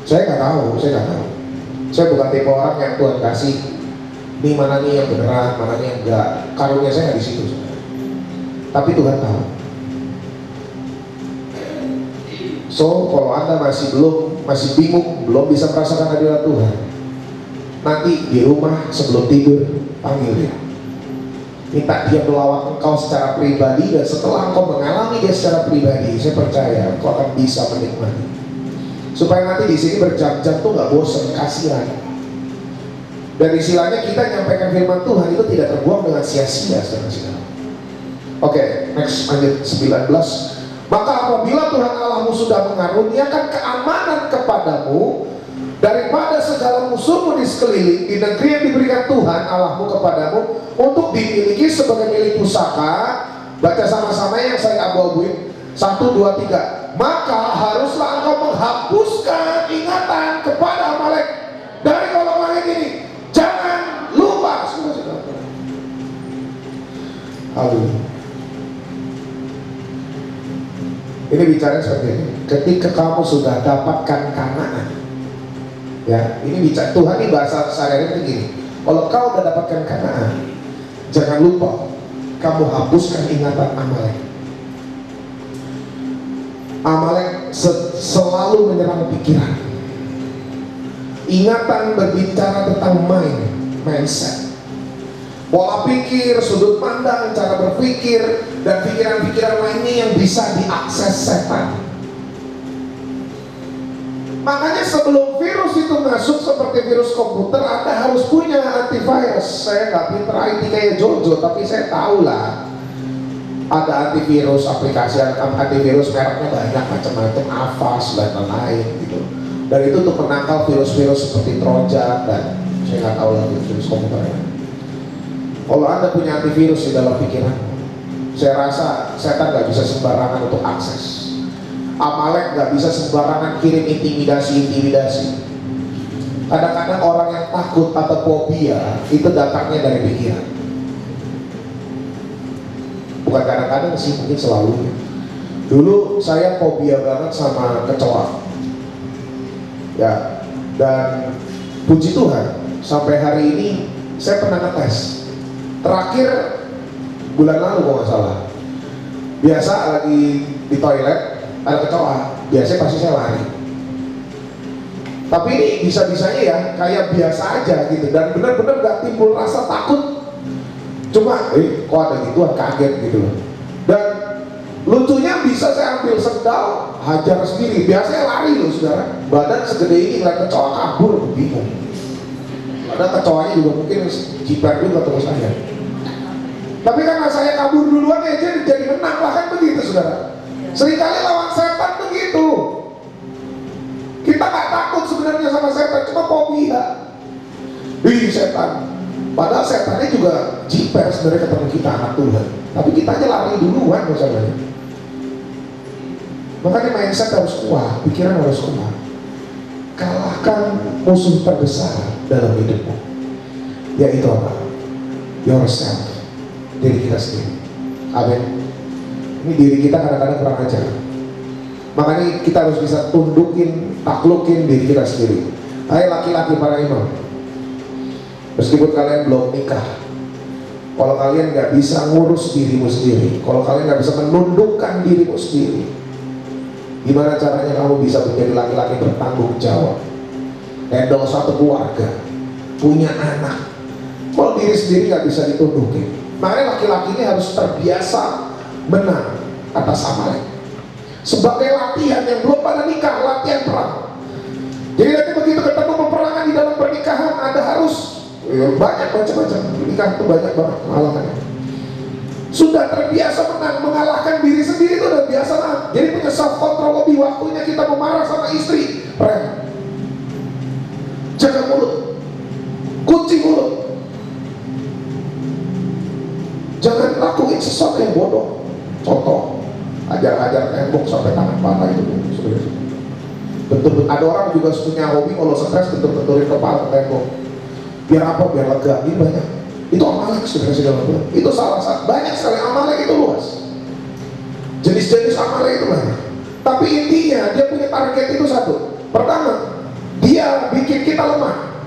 Saya gak tahu. Saya bukan tipe orang yang Tuhan kasih ini mana nih yang beneran, mana nih yang enggak. Karunia saya nggak di situ, saudara. Tapi Tuhan tahu. So kalau Anda masih bingung, belum bisa merasakan hadirat Tuhan, nanti di rumah sebelum tidur panggil dia. Minta dia melawat engkau secara pribadi, dan setelah engkau mengalami dia secara pribadi, saya percaya engkau akan bisa menikmati. Supaya nanti di sini berjam-jam tuh nggak bosan, kasihan. Dan istilahnya kita nyampaikan firman Tuhan itu tidak terbuang dengan sia-sia, saudara-saudara. Oke, next ayat 19. Maka apabila Tuhan Allahmu sudah mengaruniakan keamanan kepadamu daripada segala musuhmu di sekeliling, di negeri yang diberikan Tuhan Allahmu kepadamu untuk dimiliki sebagai milik pusaka, baca sama-sama yang saya abu-abuin. 1, 2, 3. Maka haruslah engkau menghapuskan ingatan kepada Amalek dari kolong langit ini. Jangan lupa. Haleluya. Ini bicara seperti ini. Ketika kamu sudah dapatkan Kanaan, Ya, ini bicara Tuhan ini bahasa sehari-hari begini. Kalau kau udah dapatkan Kanaan, jangan lupa kamu hapuskan ingatan Amalek. Amalek selalu menyerang pikiran. Ingatan berbicara tentang mindset, pola pikir, sudut pandang, cara berpikir, dan pikiran-pikiran lainnya yang bisa diakses setan. Makanya sebelum virus itu masuk seperti virus komputer, Anda harus punya antivirus. Saya nggak pinter IT kayak Jojo, tapi saya tahu lah ada antivirus, aplikasi antivirus mereknya banyak macam-macam, Avast dan lain-lain gitu. Dan itu untuk menangkal virus-virus seperti Trojan dan saya nggak tahu lagi virus komputer. Kalau Anda punya antivirus di dalam pikiran, saya rasa setan nggak bisa sembarangan untuk akses. Amalek nggak bisa sembarangan kirim intimidasi. Kadang-kadang orang yang takut atau fobia itu datangnya dari pikiran. Bukan kadang-kadang sih, mungkin selalu. Dulu saya fobia banget sama kecoa. Ya, dan puji Tuhan sampai hari ini saya pernah ngetes. Terakhir bulan lalu kalau nggak salah. Biasa lagi di toilet ada kecoa, biasanya pasti saya lari. Tapi ini bisa-bisanya ya kayak biasa aja gitu, dan benar-benar gak timbul rasa takut. Cuma kok ada gituan, kaget gitu loh. Dan lucunya bisa saya ambil sendal, hajar sendiri. Biasanya lari loh saudara, badan segede ini ngeliat kecoa kabur, bingung. Ada kecoanya juga mungkin jiper juga terus saya. Tapi karena saya kabur duluan ya jadi menang lah, kan begitu saudara. Seringkali lawan setan begitu. Kita gak takut sebenarnya sama setan, cuma fobia. Setan. Padahal setannya juga jiper sebenarnya ketemu kita anak Tuhan. Tapi kita aja lari duluan masalahnya. Makanya mindset harus kuat, pikiran harus kuat. Kalahkan musuh terbesar dalam hidupmu, yaitu apa? Yourself, diri kita sendiri. Amin. Ini diri kita kadang-kadang kurang ajar. Makanya kita harus bisa tundukin, taklukin diri kita sendiri. Hai laki-laki para imam, meskipun kalian belum nikah, kalau kalian gak bisa ngurus dirimu sendiri, kalau kalian gak bisa menundukkan dirimu sendiri, gimana caranya kamu bisa menjadi laki-laki bertanggung jawab, handle satu keluarga, punya anak, kalau diri sendiri gak bisa ditundukin? Makanya laki-laki ini harus terbiasa menang atas Amalek sebagai latihan yang belum pada nikah, latihan perang. Jadi nanti begitu ketemu peperangan di dalam pernikahan, Anda harus banyak macam-macam. Pernikahan itu banyak banget pengalamannya. Sudah terbiasa menang, mengalahkan diri sendiri itu udah biasa lah. Jadi punya self control lebih. Waktunya kita mau marah sama istri, rem, jaga mulut, kunci mulut, jangan lakuin sesuatu yang bodoh. Contoh, ajar-ajar tembok sampai tangan patah itu. Betul, ada orang juga punya hobi kalau stres bentur-benturin kepala tembok. Biar apa? Biar lega. Ini banyak. Itu Amalek saudara-saudara. Itu salah satu. Banyak sekali Amalek itu luas. Jenis-jenis Amalek itu banyak. Tapi intinya dia punya target itu satu. Pertama, dia bikin kita lemah.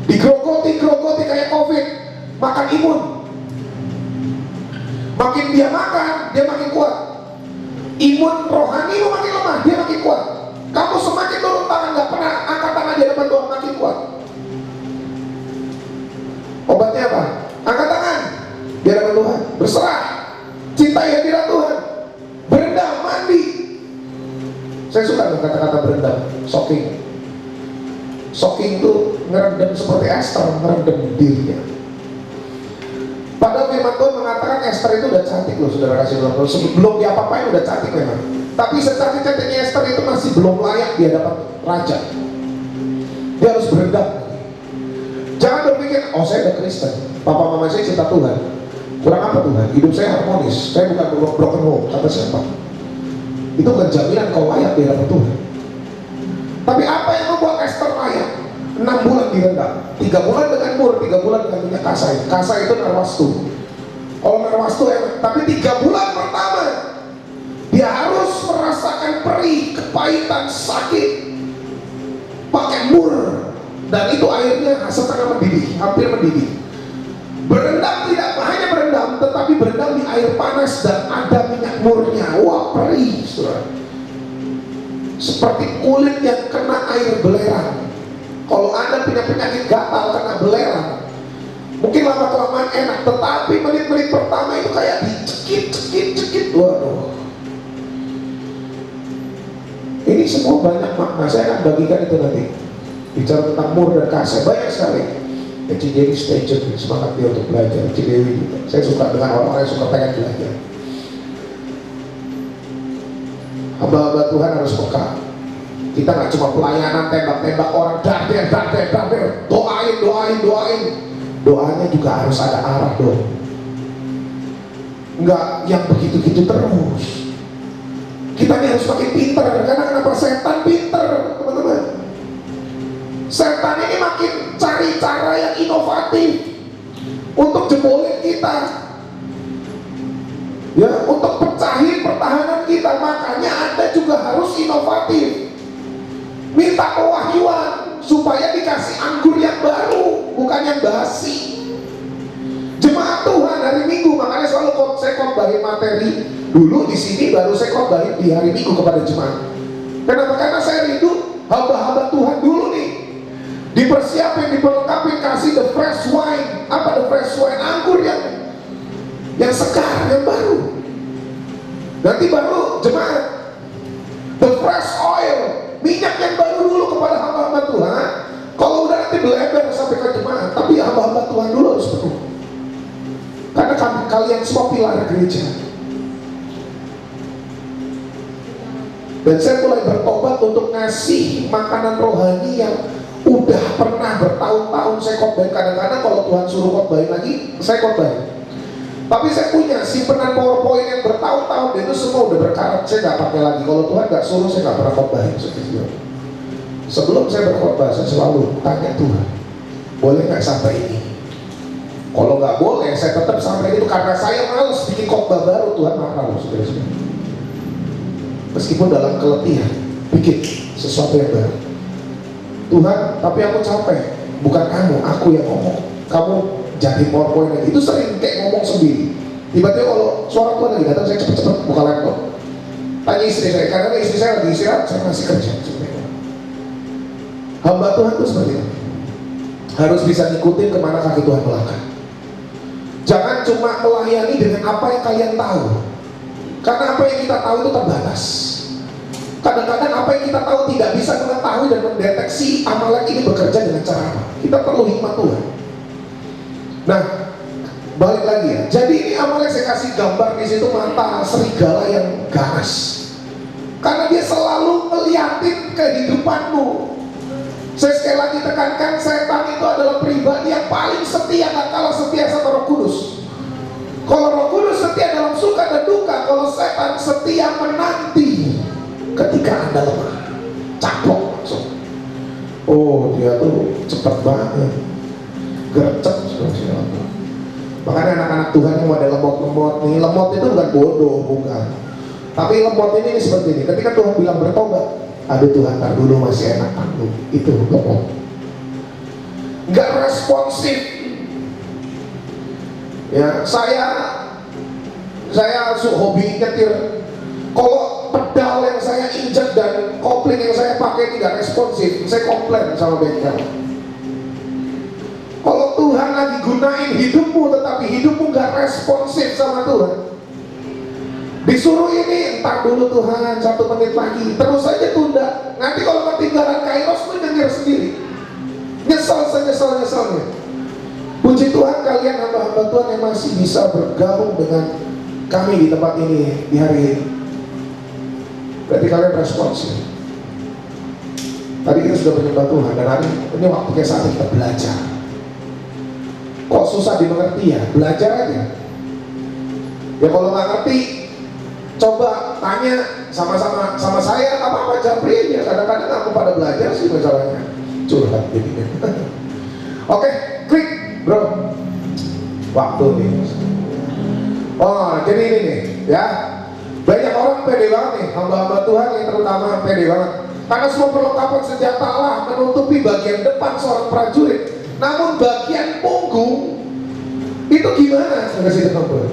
Digrogoti kayak COVID. Makan imun. Makin dia makan, dia makin kuat. Imun rohani lu makin lemah, dia makin kuat. Kamu semakin turun tangan, gak pernah angkat tangan di hadapan Tuhan, makin kuat. Obatnya apa? Angkat tangan di hadapan Tuhan, berserah, cintai hadirat Tuhan, berendam, mandi. Saya suka dengan kata-kata berendam, soaking. Soaking itu ngerendam seperti Esther, ngerendam dirinya. Padahal firman Tuhan mengatakan Esther itu udah cantik loh saudara kasih Tuhan. Sebelum dia apa-apain udah cantik memang. Tapi secantik-cantiknya Esther itu masih belum layak di hadapan raja. Dia harus berendam. Jangan berpikir, oh saya udah Kristen, papa mama saya cinta Tuhan. Kurang apa Tuhan? Hidup saya harmonis, saya bukan broken home. Kata siapa? Itu bukan jaminan kau layak di hadapan Tuhan. Tapi apa yang membuat Esther layak? 6 bulan direndam, 3 bulan dengan mur, 3 bulan dengan minyak kasai. Kasai itu narwastu. Kalau narwastu enak, tapi 3 bulan pertama dia harus merasakan perih, kepahitan, sakit, pakai mur. Dan itu airnya setengah mendidih, hampir mendidih. Berendam tidak hanya berendam, tetapi berendam di air panas dan ada minyak murnya. Wah, perih, saudara. Seperti kulit yang kena air belerang. Kalau Anda punya penyakit gatal kena belerang, mungkin lama-kelamaan enak, tetapi menit-menit pertama itu kayak dicekit. Waduh. Ini semua banyak makna. Saya akan bagikan itu nanti. Bicara tentang mur dan kasih, banyak sekali. Cidewi stay tune, semangat dia untuk belajar. Cidewi juga. Saya suka dengan orang-orang yang suka pengen belajar. Hamba-hamba Tuhan harus peka. Kita nggak cuma pelayanan tembak-tembak orang, darder, doain. Doanya juga harus ada arah dong. Nggak yang begitu-gitu terus. Kita ini harus makin pinter. Karena kenapa? Setan pinter, teman-teman. Setan ini makin cari cara yang inovatif untuk jebolin kita, ya, untuk pecahin pertahanan kita. Makanya Anda juga harus inovatif. Minta pewahyuan supaya dikasih anggur yang baru, bukan yang basi. Jemaat Tuhan hari Minggu, makanya selalu saya khotbahin materi dulu di sini, baru saya khotbahin di hari Minggu kepada jemaat. Kenapa? Karena saya rindu hamba-hamba Tuhan dulu nih dipersiapin, diperlengkapi, kasih the fresh wine. Apa the fresh wine? Anggur yang segar, yang baru. Nanti baru jemaat the fresh oil, minyak yang baru dulu kepada hamba-hamba Tuhan. Kalau udah nanti belebar sampai ke jemaat, tapi hamba-hamba Tuhan dulu harus penuh. Karena kalian semua pilar gereja. Dan saya mulai bertobat untuk ngasih makanan rohani yang udah pernah bertahun-tahun saya khotbahin. Kadang-kadang kalau Tuhan suruh khotbahin lagi, saya khotbahin. Tapi saya punya simpenan PowerPoint yang bertahun-tahun, dan itu semua udah berkarat. Saya nggak pakai lagi. Kalau Tuhan nggak suruh, saya nggak pernah khotbahin. Sebelum saya berkhotbah, saya selalu tanya Tuhan, boleh nggak sampai ini? Kalau nggak boleh, saya tetap sampai itu karena saya males bikin khotbah baru. Tuhan marah loh, saudara-saudara. Meskipun dalam keletihan, bikin sesuatu yang baru. Tuhan, tapi aku capek. Bukan kamu, aku yang ngomong. Kamu jadi PowerPoint lagi. Itu sering kayak ngomong sendiri. Tiba-tiba kalau suara Tuhan lagi datang, saya cepet-cepet buka laptop. Tanya istri saya, karena istri saya lagi istirahat, saya masih kerja. Hamba Tuhan itu seperti itu. Harus bisa ngikutin kemana kaki Tuhan melangkah. Jangan cuma melayani dengan apa yang kalian tahu. Karena apa yang kita tahu itu terbatas. Kadang-kadang apa yang kita tahu tidak bisa mengetahui dan mendeteksi Amalek ini bekerja dengan cara apa. Kita perlu hikmat Tuhan. Nah, balik lagi ya. Jadi ini Amalek saya kasih gambar di situ mata serigala yang ganas. Karena dia selalu ngeliatin kehidupanmu. Saya sekali lagi tekankan, setan itu adalah pribadi yang paling setia, gak kalah setia sama Roh Kudus. Kalau Roh Kudus setia dalam suka dan duka, kalau setan setia menanti ketika Anda lemah, caplok langsung. Oh, dia tuh cepat banget, gercep. Makanya anak-anak Tuhan yang ada lemot-lemot nih, lemot itu bukan bodoh, bukan. Tapi lemot ini seperti ini. Ketika Tuhan bilang bertobat, aduh Tuhan, tar dulu masih enak tanggung. Itu lemot. Nggak responsif. Ya, saya hobi nyetir. Kalau pedal yang saya injek dan kopling yang saya pakai tidak responsif, saya komplain sama bengkel. Kalau Tuhan lagi gunain hidupmu, tetapi hidupmu nggak responsif sama Tuhan, disuruh ini, entar dulu Tuhan, 1 menit lagi, terus saja tunda. Nanti kalau ketinggalan Kairos pun nyengir sendiri, nyesel senyeselnya. Puji Tuhan kalian hamba-hamba Tuhan yang masih bisa bergabung dengan kami di tempat ini di hari ini. Berarti kalian responsif. Tadi kita sudah menyembah Tuhan, dan hari ini waktunya saat kita belajar. Kok susah dimengerti ya? Belajar aja. Ya kalau nggak ngerti, coba tanya sama saya apa Japri ya. Kadang-kadang aku pada belajar sih masalahnya. Curhat jadinya. Oke, klik bro. Waktu nih. Oh, jadi ini nih ya. Banyak orang pede banget nih, hamba-hamba Tuhan yang terutama pede banget. Karena semua perlengkapan senjata Allah menutupi bagian depan seorang prajurit. Namun bagian punggung itu gimana? Saya kasih teman.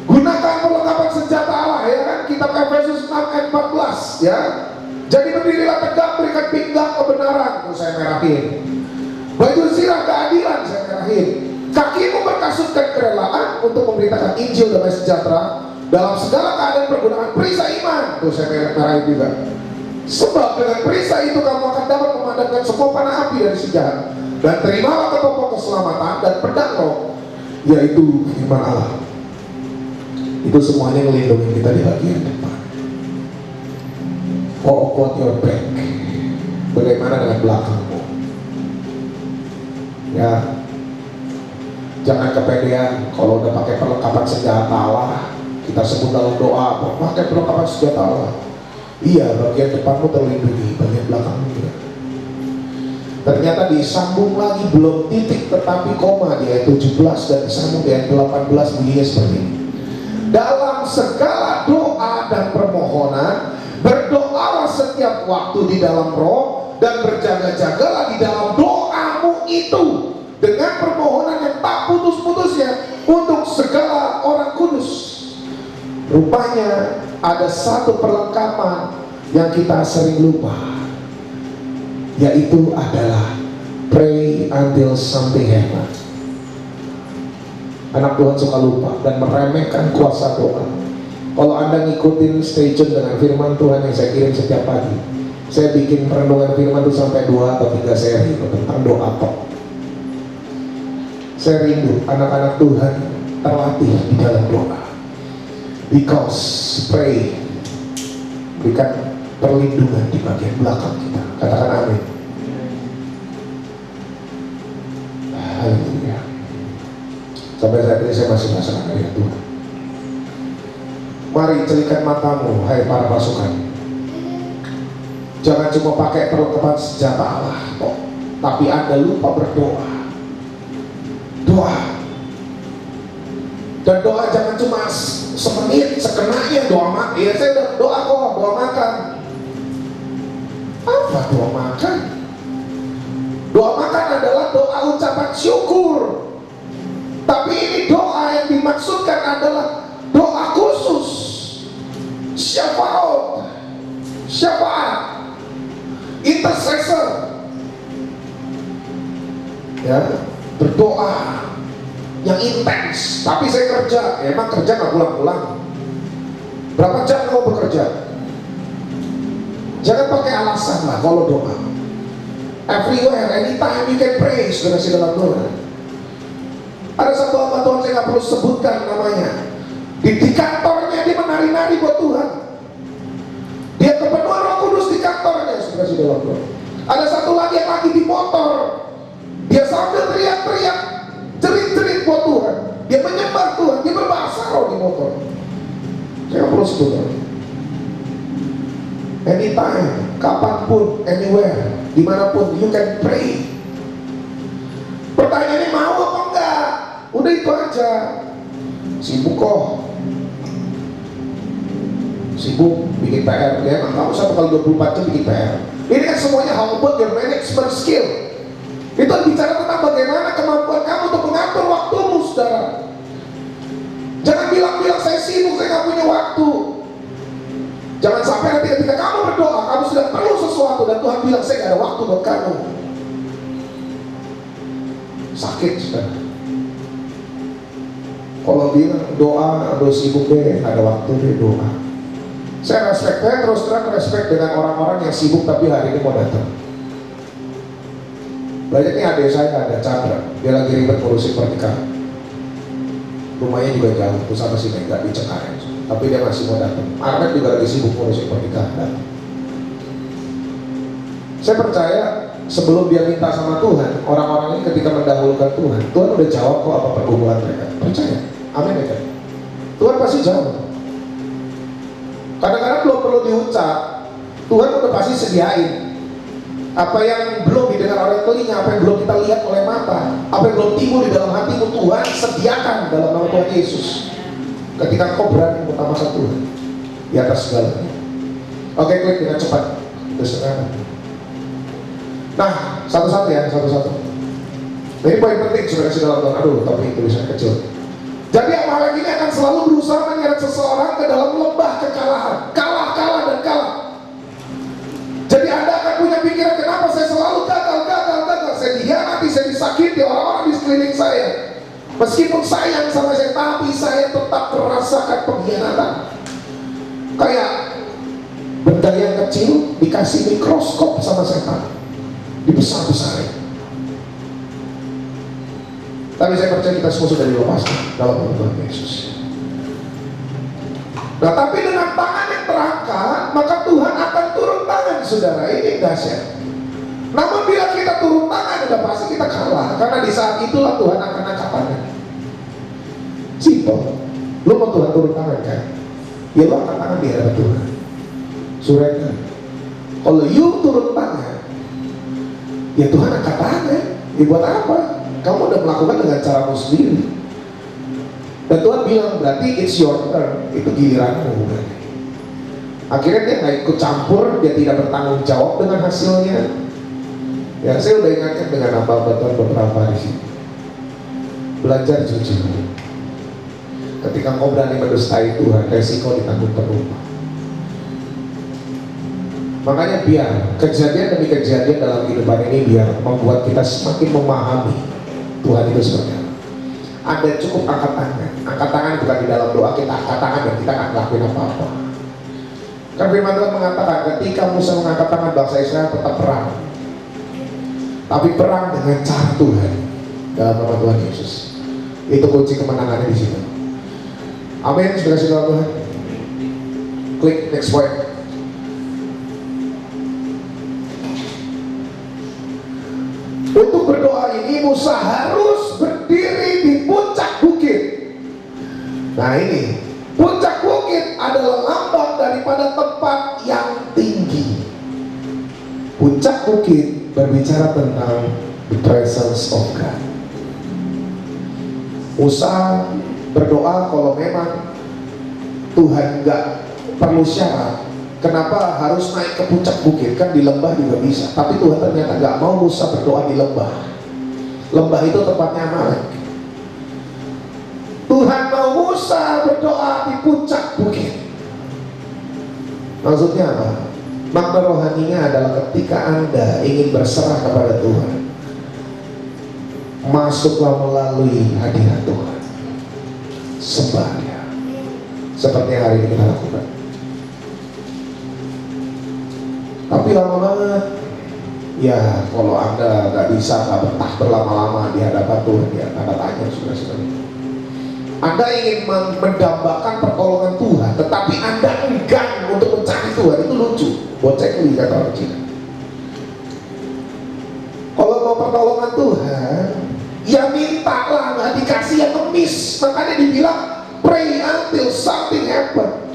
Gunakan perlengkapan senjata Allah, ya kan? Kitab Efesus 6 ayat 14, ya. Jadi berdirilah tegak, berikan pinggang kebenaran, itu saya merahin. Baju sirah keadilan, saya merahin. Kakimu berkasutkan kerelaan untuk memberitakan Injil damai sejahtera dalam segala keadaan pergunakan perisai iman, itu saya merahin juga. Sebab dengan perisai itu kamu akan dapat memadamkan semua panah api dari si jahat. Dan terimalah ketopong keselamatan dan pedang roh, yaitu firman Allah. Itu semuanya melindungi kita di bagian depan. What your back? Bagaimana dengan belakangmu? Ya, jangan kepedean. Kalau udah pakai perlengkapan senjata Allah, kita sebut dalam doa, pakai perlengkapan senjata Allah. Iya, bagian depanmu terlindungi, bagian belakangmu juga. Ternyata disambung lagi, belum titik tetapi koma di ayat 17 dan disambung di ayat 18 bunyinya seperti ini. Dalam segala doa dan permohonan, berdoalah setiap waktu di dalam roh, dan berjaga-jagalah di dalam doamu itu dengan permohonan yang tak putus-putusnya untuk segala orang kudus. Rupanya ada satu perlengkapan yang kita sering lupa, yaitu adalah pray until something happens. Anak Tuhan suka lupa dan meremehkan kuasa doa. Kalau Anda ngikutin stay tune dengan firman Tuhan yang saya kirim setiap pagi, saya bikin renungan firman itu sampai 2 atau 3 seri tentang doa tok. Saya rindu anak-anak Tuhan terlatih di dalam doa. Because pray, berikan perlindungan di bagian belakang kita. Katakan amin. Haleluya. Sampai saat ini saya masih merasakan ayat Tuhan. Mari celikan matamu, hai para pasukan. Jangan cuma pakai perlengkapan senjata Allah, tapi Anda lupa berdoa. Doa. Dan doa jangan cuma semenit, sekenanya doa makan. Ya saya udah doa kok, doa makan. Apa doa makan? Doa makan adalah doa ucapan syukur. Tapi ini doa yang dimaksudkan adalah doa khusus, syafaat, intercessor, ya, berdoa yang intens. Tapi saya kerja, emang kerja nggak pulang-pulang. Berapa jam kamu bekerja? Jangan pakai alasan lah kalau doa. Everywhere, anytime you can pray, saudara dalam doa. Ada satu hamba Tuhan, saya nggak perlu sebutkan namanya. Di kantornya dia menari-nari buat Tuhan. Dia kepenuhan Roh Kudus di kantornya, saudara dalam doa. Ada satu lagi yang lagi di motor, dia sambil teriak-teriak, jerit-jerit buat Tuhan. Dia menyembah Tuhan, dia berbahasa roh di motor. Saya nggak perlu sebutkan. Anytime, kapanpun, anywhere, dimanapun, you can pray. Pertanyaannya mau apa enggak? Udah itu aja. Sibuk kok. Sibuk bikin PR. Ya, kamu 1 kali 24 jam bikin PR. Ini kan semuanya how about your management skill. Itu bicara tentang bagaimana kemampuan kamu untuk mengatur waktumu, saudara. Jangan bilang-bilang saya sibuk, saya nggak punya waktu. Jangan sampai nanti ketika kamu berdoa, kamu sudah perlu sesuatu dan Tuhan bilang saya nggak ada waktu buat kamu. Sakit, saudara. Kalau bilang doa, aduh sibuk deh, nggak ada waktu deh doa. Saya respect, terus terang respect dengan orang-orang yang sibuk tapi hari ini mau datang. Banyak nih adik saya, ada Chandra, dia lagi ribet ngurusin pernikahan. Rumahnya juga jauh, tuh sama si Mega di Cengkareng, tapi dia masih mau datang. Armet juga lagi sibuk ngurusin pernikahan. Saya percaya sebelum dia minta sama Tuhan, orang-orang ini ketika mendahulukan Tuhan, Tuhan udah jawab kok apa pergumulan mereka. Percaya, amin ya kan? Tuhan pasti jawab. Kadang-kadang belum perlu diucap, Tuhan udah pasti sediain. Apa yang belum didengar oleh telinga, apa yang belum kita lihat oleh mata, apa yang belum timbul di dalam hatimu, Tuhan sediakan dalam nama Tuhan Yesus. Ketika kau berani utamakan Tuhan di atas segalanya. Oke, klik dengan cepat. Itu sekarang. Nah, satu-satu ya, satu-satu. Ini poin penting sudah kasih dalam Tuhan. Aduh, tapi tulisannya kecil. Jadi Amalek ini akan selalu berusaha menyeret seseorang ke dalam lembah kekalahan. Kalah, kalah, dan kalah. Jadi Anda akan punya pikiran, kenapa saya selalu gagal. Saya dihianati, saya disakiti orang-orang di sekeliling saya. Meskipun sayang sama saya, tapi saya tetap merasakan pengkhianatan. Kayak benda yang kecil dikasih mikroskop sama setan, dibesar-besarin. Tapi saya percaya kita semua sudah dilepaskan dalam nama Tuhan Yesus. Nah, tapi dengan tangan yang terangkat, maka Tuhan akan turun tangan, saudara. Ini dahsyat. Namun bila kita turun tangan, sudah pasti kita kalah. Karena di saat itulah Tuhan akan angkat tangan. Simple. Lu mau Tuhan turun tangan kan? Ya lu angkat tangan di hadapan Tuhan. Surrender. Kalau you turun tangan, ya Tuhan angkat tangan. Ya buat apa? Kamu udah melakukan dengan caramu sendiri. Dan Tuhan bilang, berarti it's your turn. Itu giliranmu. Akhirnya dia nggak ikut campur, dia tidak bertanggung jawab dengan hasilnya. Ya, saya udah ingatkan dengan hamba Tuhan beberapa hari sini. Belajar jujur. Ketika kau berani mendustai Tuhan, resiko ditanggung penumpang. Makanya biar kejadian demi kejadian dalam kehidupan ini biar membuat kita semakin memahami Tuhan itu seperti apa. Anda cukup angkat tangan. Angkat tangan bukan di dalam doa, kita angkat tangan dan kita nggak ngelakuin apa-apa. Kan firman Tuhan mengatakan, ketika Musa mengangkat tangan, bangsa Israel tetap perang. Tapi perang dengan cara Tuhan dalam nama Tuhan Yesus. Itu kunci kemenangannya di situ. Amin. Sudah kasih dalam Tuhan. Klik next point. Untuk berdoa ini Musa harus berdiri di puncak bukit. Nah ini, puncak bukit adalah lambang daripada tempat yang tinggi. Puncak bukit berbicara tentang the presence of God. Musa berdoa kalau memang Tuhan nggak perlu syarat, kenapa harus naik ke puncak bukit? Kan di lembah juga bisa. Tapi Tuhan ternyata nggak mau Musa berdoa di lembah. Lembah itu tempatnya Amalek. Tuhan mau Musa berdoa di puncak bukit. Maksudnya apa? Makna rohaninya adalah ketika Anda ingin berserah kepada Tuhan, masuklah melalui hadirat Tuhan, sembah Dia, seperti yang hari ini kita lakukan. Tapi lama banget. Ya kalau Anda nggak bisa, nggak betah berlama-lama di hadapan Tuhan, ya Anda tanya saudara-saudara. Anda ingin mendambakan pertolongan Tuhan, tetapi Anda enggan untuk mencari Tuhan, itu lucu. Bocek kata orang Cina. Kalau mau pertolongan Tuhan, ya mintalah, nggak dikasih ya ngemis. Makanya dibilang pray until something happen.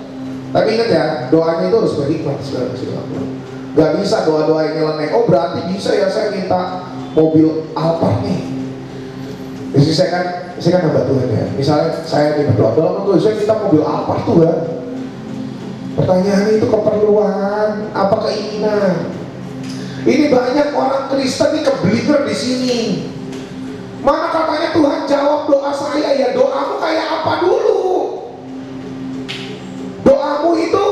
Tapi ingat ya, doanya itu harus berhikmat, saudara-saudara. Gak bisa doa-doa yang nyeleneh. Oh berarti bisa ya saya minta mobil Alphard nih. Jadi saya kan hamba Tuhan ya. Misalnya saya berdoa, dalam Tuhan saya minta mobil Alphard Tuhan. Pertanyaan itu keperluan, apa keinginan? Ini banyak orang Kristen nih kebelinger di sini. Mana katanya Tuhan jawab doa saya, ya doamu kayak apa dulu? Doamu itu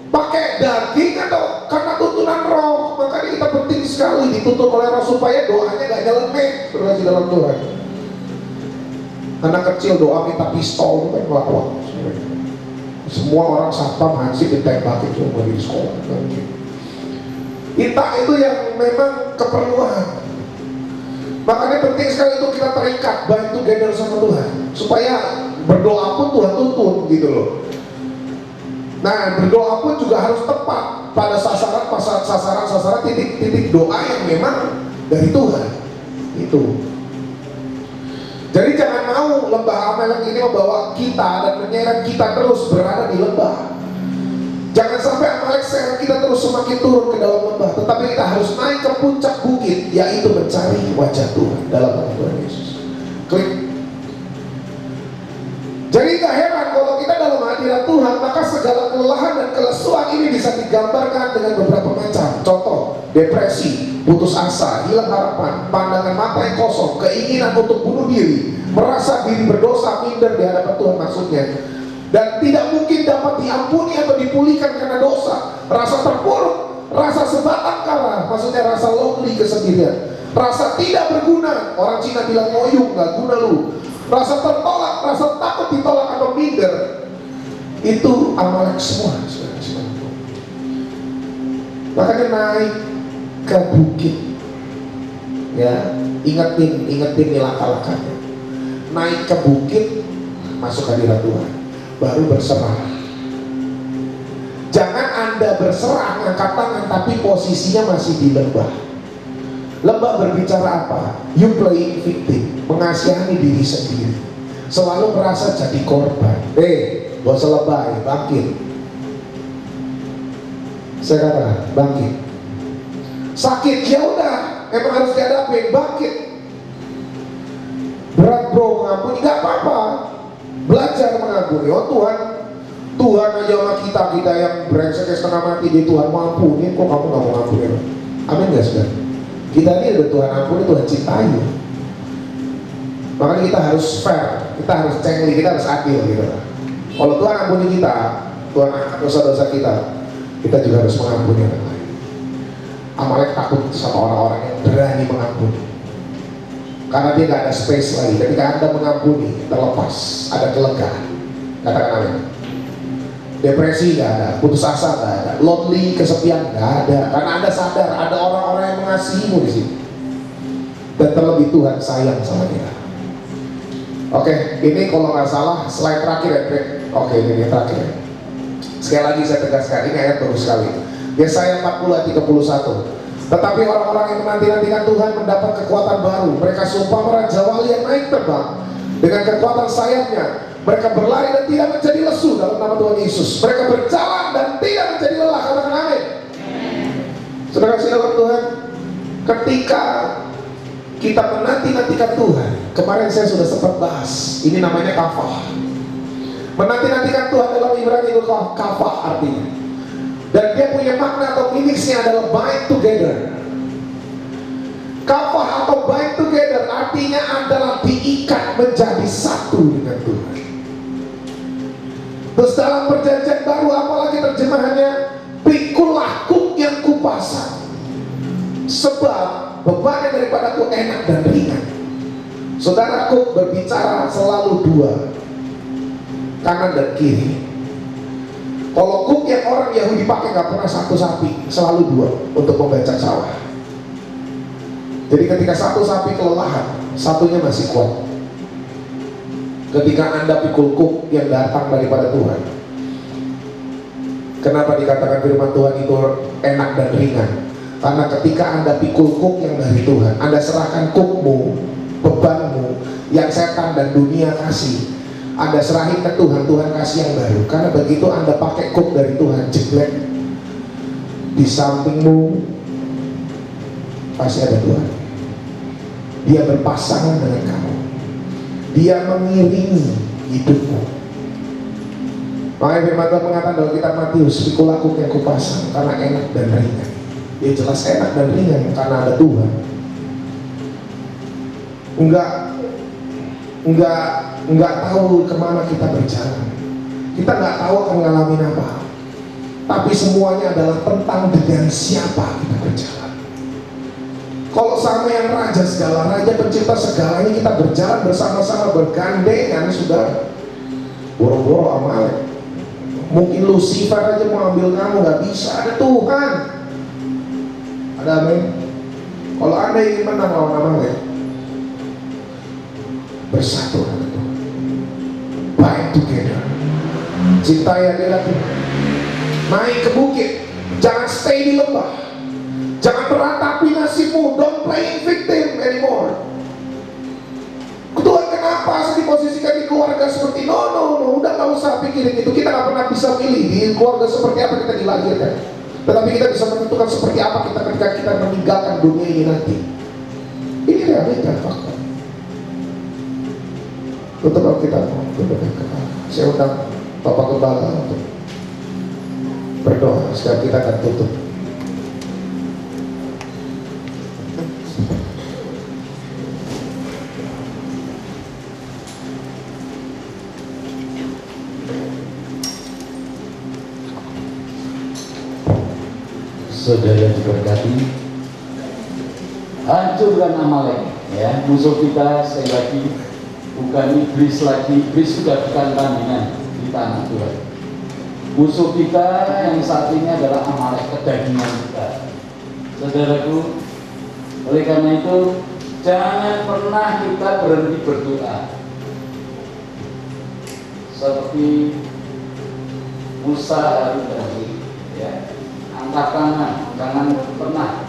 pakai daging atau karena tuntunan roh? Makanya kita penting sekali dituntun oleh roh supaya doanya gak nyeleneh terus di dalam Tuhan. Anak kecil doa minta pistol itu kan melawan. Semua orang satpam hansip ditembakin semua di sekolah. Minta itu yang memang keperluan. Makanya penting sekali untuk kita terikat bind together sama Tuhan, supaya berdoa pun Tuhan tuntun gitu loh. Nah berdoa pun juga harus tepat pada sasaran titik doa yang memang dari Tuhan itu. Jadi jangan mau lembah Amalek ini membawa kita dan menyeret kita terus berada di lembah. Jangan sampai Amalek seret kita terus semakin turun ke dalam lembah, tetapi kita harus naik ke puncak bukit, yaitu mencari wajah Tuhan dalam nama Tuhan Yesus. Klik. Jadi gak heran kalau kita dalam hadirat Tuhan, maka segala kelelahan dan kelesuan ini bisa kita digambarkan dengan beberapa macam. Contoh, depresi, putus asa, hilang harapan, pandangan mata yang kosong, keinginan untuk bunuh diri, merasa diri berdosa, minder di hadapan Tuhan maksudnya, dan tidak mungkin dapat diampuni atau dipulihkan karena dosa, rasa terpuruk, rasa sebatang kara, maksudnya rasa lonely, kesendirian, rasa tidak berguna, orang Cina bilang ngoyong, gak guna lu, rasa tertolak, rasa takut ditolak atau minder. Itu Amalek semua. Makanya naik ke bukit, ya, ingetin nih langkah-langkahnya. Naik ke bukit, masuk hadirat Tuhan, baru berserah. Jangan Anda berserah angkat tangan tapi posisinya masih di lembah. Lembah berbicara apa? You playing victim, mengasihani diri sendiri, selalu merasa jadi korban. Gak usah lebay, bangkit. Saya katakan, bangkit. Sakit, ya udah, emang harus dihadapi, bangkit. Berat bro, mengampuni, gak apa-apa. Belajar mengampuni. Oh Tuhan aja sama kita yang brengsek setengah mati di Tuhan mampuni, kok kamu gak mau ngampuni? Amin gak saudara? Kita ini udah Tuhan ampuni, Tuhan cintai. Makanya kita harus fair, kita harus cengli, kita harus adil gitu. Kalau Tuhan ampuni kita, Tuhan angkat dosa-dosa kita juga harus mengampuni orang lain. Amalek takut sama orang-orang yang berani mengampuni, karena dia gak ada space lagi. Ketika Anda mengampuni, terlepas, ada kelegaan. Katakan amin. Depresi gak ada, putus asa gak ada, lonely, kesepian gak ada, karena Anda sadar ada orang-orang yang mengasihimu di sini, dan terlebih Tuhan sayang sama dia. Oke, ini kalau nggak salah slide terakhir ya, Greg. Oke, ini terakhir. Sekali lagi saya tegaskan, ini ayat bagus sekali. Yesaya 40 ayat 31. Tetapi orang-orang yang menanti-nantikan Tuhan mendapat kekuatan baru. Mereka sumpah raja wali yang naik terbang dengan kekuatan sayapnya. Mereka berlari dan tidak menjadi lesu dalam nama Tuhan Yesus. Mereka berjalan dan tidak menjadi lelah. Katakan amin. Saudara-saudara Tuhan, ketika kita menanti-nantikan Tuhan, kemarin saya sudah sempat bahas, ini namanya kafah. Menanti-nantikan Tuhan dalam Ibrani itu kafah artinya, dan dia punya makna atau meaningsnya adalah bind together. Kafah atau bind together artinya adalah diikat menjadi satu dengan Tuhan. Terus dalam perjanjian baru apalagi terjemahannya, pikulah kuk yang kupasang, sebab bebannya daripadaku enak dan ringan. Saudaraku berbicara selalu dua, kanan dan kiri. Kalau kuk yang orang Yahudi pakai gak pernah satu sapi, selalu dua untuk membajak sawah. Jadi ketika satu sapi kelelahan, satunya masih kuat. Ketika Anda pikul kuk yang datang daripada Tuhan, kenapa dikatakan firman Tuhan itu enak dan ringan? Karena ketika Anda pikul kuk yang dari Tuhan, Anda serahkan kukmu, bebanmu yang setan dan dunia kasih, Anda serahin ke Tuhan, Tuhan kasih yang baru. Karena begitu Anda pakai kuk dari Tuhan, jeblek di sampingmu pasti ada Tuhan. Dia berpasangan dengan kamu, dia mengiringi hidupmu. Makanya firman Tuhan mengatakan dalam kitab Matius, pikulah kuk yang kupasang karena enak dan ringan. Ya jelas enak dan ringan karena ada Tuhan. Enggak tahu kemana kita berjalan, kita nggak tahu akan ngalamin apa, tapi semuanya adalah tentang dengan siapa kita berjalan. Kalau sama yang raja segala, raja pencipta segalanya, kita berjalan bersama-sama bergandengan, sudah boro-boro Amalek. Mungkin Lucifer aja mau ambil kamu, nggak bisa, ada Tuhan. Ada amin. Kalau Anda ingin menang lawan Amalek, bersatu dengan Tuhan, bind together, cintai adalah Tuhan. Naik ke bukit, jangan stay di lembah, jangan meratapi nasibmu, don't play victim anymore. Tuhan kenapa saya diposisikan di keluarga seperti no, udah gak usah pikirin itu. Kita gak pernah bisa pilih di keluarga seperti apa kita dilahirkan, tetapi kita bisa menentukan seperti apa kita ketika kita meninggalkan dunia ini nanti. Ini realita, fakta. Tutup Alkitab, saya undang Bapak Gembala untuk Berdoa, sekarang kita akan tutup. Saudara yang diberkati, hancurkan Amalek, ya, musuh kita. Sekali lagi, bukan iblis lagi. Iblis sudah bukan tandingan di tanah Tuhan. Musuh kita yang saat ini adalah Amalek, kedagingan kita. Saudaraku, oleh karena itu jangan pernah kita berhenti berdoa seperti Musa Harun tadi, ya. Angkat tangan, jangan pernah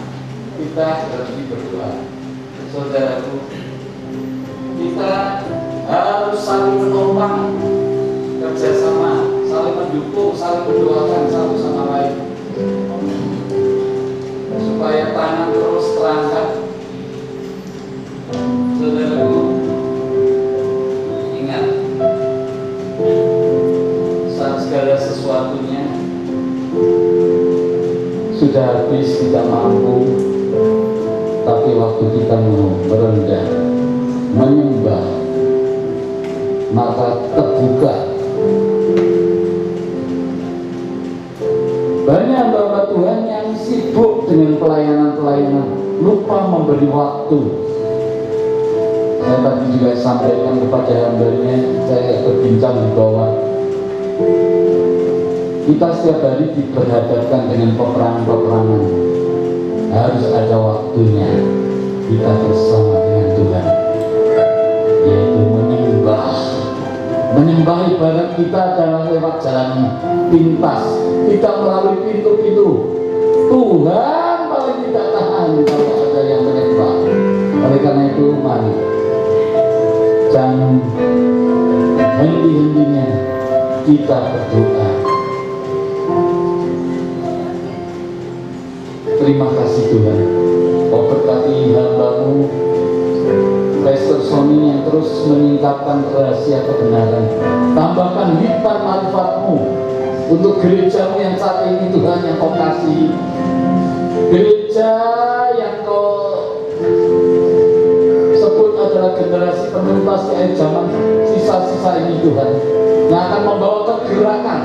kita berhenti berdoa. Saudaraku, kita harus saling menopang, kerjasama, saling mendukung, saling mendoakan satu sama lain, supaya tangan terus terangkat. Saudaraku, ingat, saat segala sesuatunya sudah habis, tidak mampu, tapi waktu kita mau merendah, menyembah, maka terbuka. Banyak hamba Tuhan yang sibuk dengan pelayanan-pelayanan, lupa memberi waktu. Saya tadi juga sampaikan kepada hambanya, saya berbincang di bawah. Kita setiap hari diperhadapkan dengan peperangan-peperangan. Harus ada waktunya kita bersama dengan Tuhan, yaitu menyembah. Menyembah ibarat kita adalah lewat jalan pintas, kita melalui pintu-pintu. Tuhan paling tidak tahan kalau ada yang menyembah. Oleh karena itu, mari jangan henti-hentinya kita berdoa. Terima kasih Tuhan, Kau berkati hamba-Mu Pastor Sony yang terus meningkatkan rahasia kebenaran. Tambahkan hikmat manfaat-Mu untuk gereja-Mu yang saat ini Tuhan, yang Kau kasihi. Gereja yang Kau sebut adalah generasi penuntas di akhir zaman, sisa-sisa ini Tuhan, yang akan membawa kegerakan.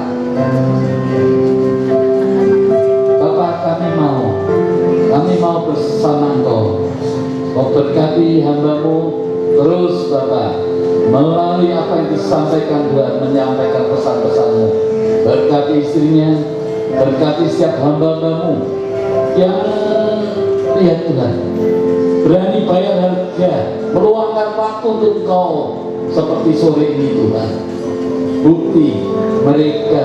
Bapak, kami mau bersama Engkau. Kau berkati hamba-Mu terus Bapak, melalui apa yang disampaikan Tuhan, menyampaikan pesan-pesan-Mu. Berkati istrinya, berkati setiap hamba-Mu yang lihat Tuhan, berani bayar harga, meluangkan waktu untuk Engkau seperti sore ini Tuhan. Bukti mereka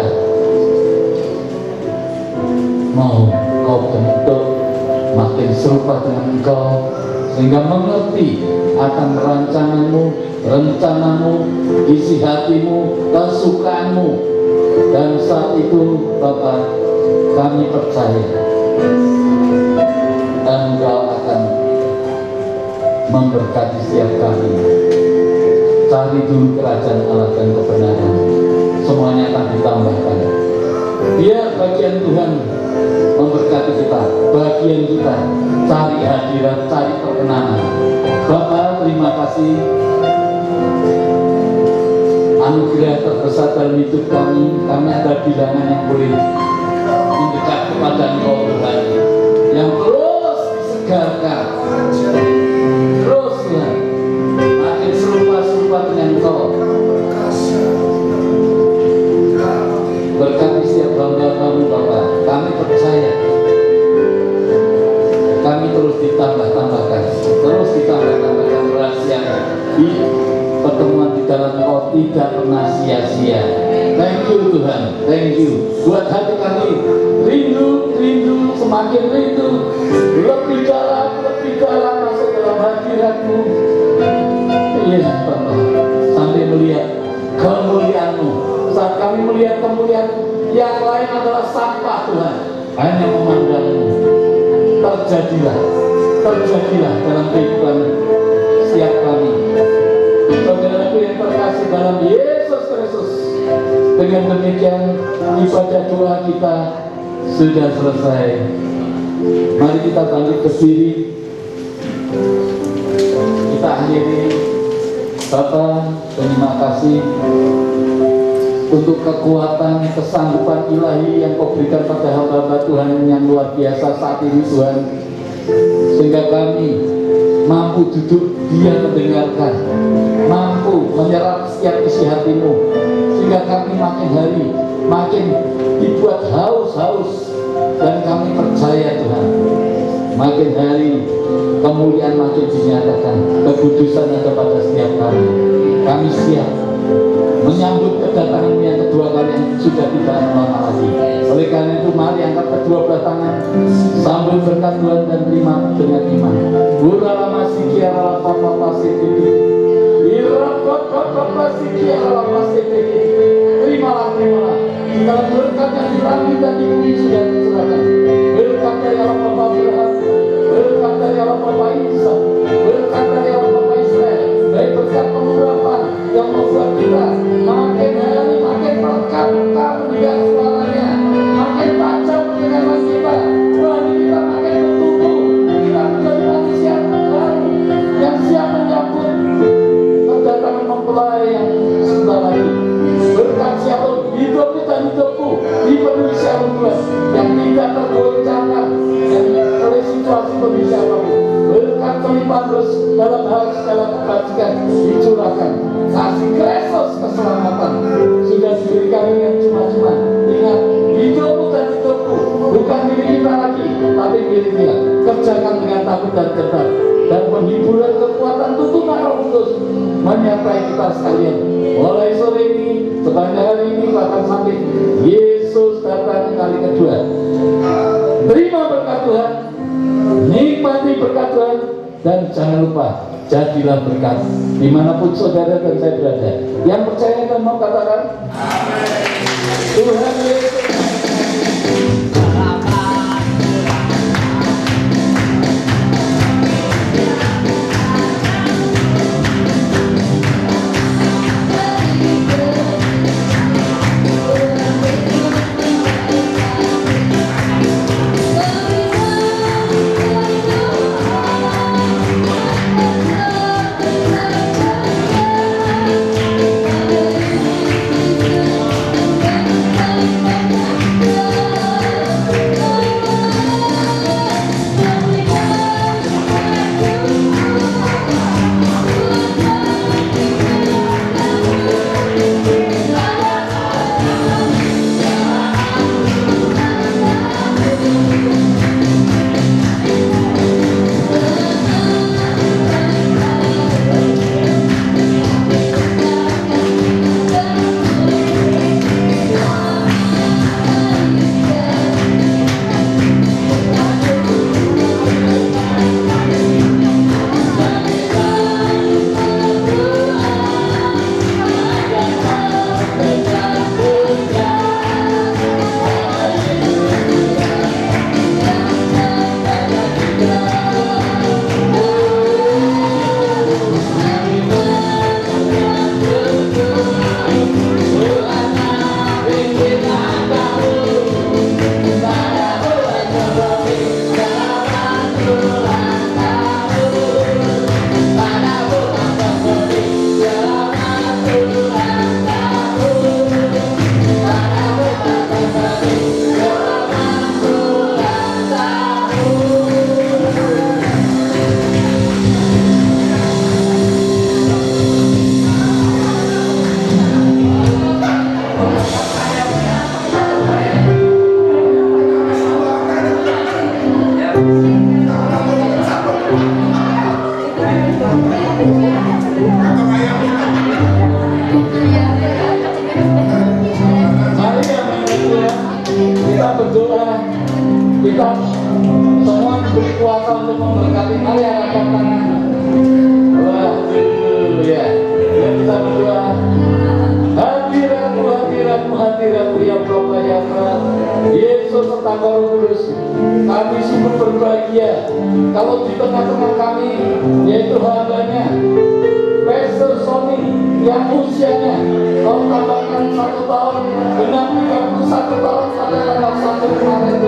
mau Kau bentuk makin serupa dengan Engkau, sehingga mengerti akan rancangan-Mu, rencanamu, isi hatimu, kesukaanmu. Dan saat itu Bapak, kami percaya Engkau akan memberkati setiap kami. Cari dulu kerajaan Allah dan kebenaran, semuanya akan ditambahkan. Biar bagian Tuhan memberkati kita, bagian kita cari hadirat, cari perkenanan. Bapak, terima kasih anugerah terbesar dalam hidup kami. Kami ada bilangan yang boleh mendekat kepada Engkau Tuhan, yang terus disegarkan, terus Tuhan makin serupa dengan Engkau. Berkati setiap hamba-Mu Bapak. Kami percaya kami terus ditambah-tambahkan rahasia di pertemuan di dalam Engkau, tidak pernah sia-sia. Thank you Tuhan, thank you. Buat hati kami rindu, semakin rindu, lebih dalam masuk dalam hadirat-Mu. Iya Bapak, sampai melihat kemuliaan-Mu. Saat kami melihat kemuliaan yang lain adalah sampah Tuhan, hanya memandang-Mu. Terjadilah dalam kehidupan setiap kami. Saudaraku yang terkasih dalam Yesus Kristus, dengan demikian ibadah doa kita sudah selesai. Mari kita bangkit berdiri. Kita akhiri. Bapa, terima kasih untuk kekuatan, kesanggupan ilahi yang Kau berikan pada hamba-hamba Tuhan yang luar biasa saat ini Tuhan, sehingga kami mampu duduk diam mendengarkan, mampu menyerap setiap isi hati-Mu, sehingga kami makin hari makin dibuat haus-haus, dan kami percaya Tuhan, makin hari kemuliaan makin dinyatakan, kekudusan ada pada setiap kami. Kami siap menyambut kedatangan yang kedua kali yang sudah tidak lama lagi. Oleh karena itu mari angkat kedua belah tangan sambil berkat Tuhan dan terima dengan iman. Burala masih kiara papa pasir ini. Irakot papa pasir kiara pasir ini. Terimalah. Segala berkat yang di langit dan di bumi sudah diserahkan. Berkat dari Allah Bapa Abraham, berkat dari Allah Bapa Isa, berkat dari Allah Bapa Israel, baik berkat pengurapan yang membuat kita makin hari makin melekat mendengar suaranya, makin tajam mendengar kita. Tuhan, kita makin bertumbuh, kita menjadi manusia baru yang siap menyambut kedatangan mempelai yang sebentar lagi. Berkat siapa hidup kita, hidupku dipenuhi siapa Tuhan yang tidak tergoncangkan oleh situasi kondisi apapun. Berkat kelimpahan terus dalam hal segala kebajikan dicurahkan. Kasih Kristus keselamatan sudah diberikan dengan cuma-cuma. Ingat, hidupmu dan hidupku bukan milik kita lagi, tapi milik Dia. Kerjakan dengan takut dan gentar, dan penghiburan kekuatan tuntunan Roh Kudus menyertai kita sekalian. Mulai sore ini, sepanjang hari ini, bahkan sampai Yesus datang kali kedua. Terima berkat Tuhan, nikmati berkat Tuhan, dan jangan lupa jadilah berkat dimanapun saudara dan saya berada. Yang percaya dan mau katakan amin. Tuhan Yesus. Kita semua diberi kuasa untuk memberkati. Mari angkat tangan. Haleluya. Dan kita berdoa. Hadiratmu, hadiratmu, hadiratmu yang Bapa yang Yesus serta Roh Kudus. Kami sungguh berbahagia kalau di tengah-tengah kami, yaitu hambanya Pastor Sony yang usianya kau tambahkan 1 tahun, genap 31 tahun sampai tanggal 1 kemarin.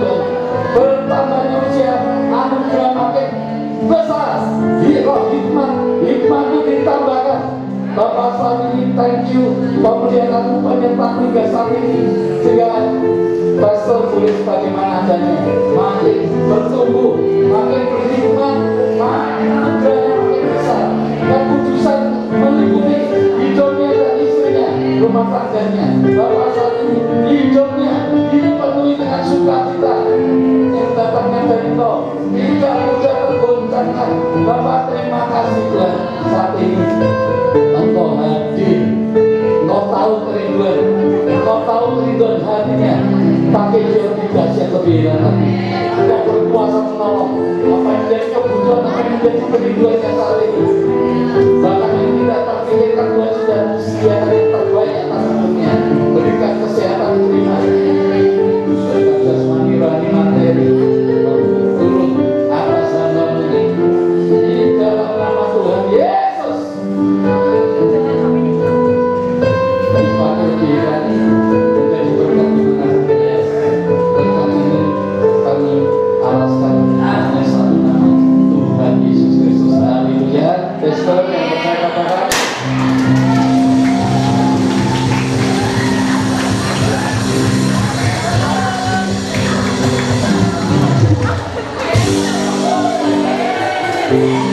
Bapak saat ini thank you pemeliharaan penyertaan hingga saat ini sehingga pastor boleh sebagaimana adanya makin bertumbuh, makin berhikmat, makin anugerahnya makin besar, kekudusan meliputi hidupnya dan istrinya, rumah tangganya. Bapak saat ini hidupnya dipenuhi dengan sukacita yang datangnya dari Engkau, tidak mudah tergoncangkan. Bapak terima kasih Tuhan, saat ini Engkau hadir, Engkau tahu kerinduan, Engkau tahu kerinduan hatinya. Pakai dia dikasih kebenaran lagi, Engkau berkuasa menolong apa yang menjadi kebutuhan, apa yang menjadi kerinduannya saat ini. Bahkan yang tidak terpikirkan Tuhan sudah disediakan yang terbaik atas hidupnya. Berikan kesehatan terima, berikan jasmani rohani materi turun atas hamba ini di dalam nama Tuhan Yesus. Dipakai diri menjadi berkat di mana berkat ini kami alaskan hanya satu nama, Tuhan Yesus Kristus. Haleluya. Pastor yang percaya katakan Amin.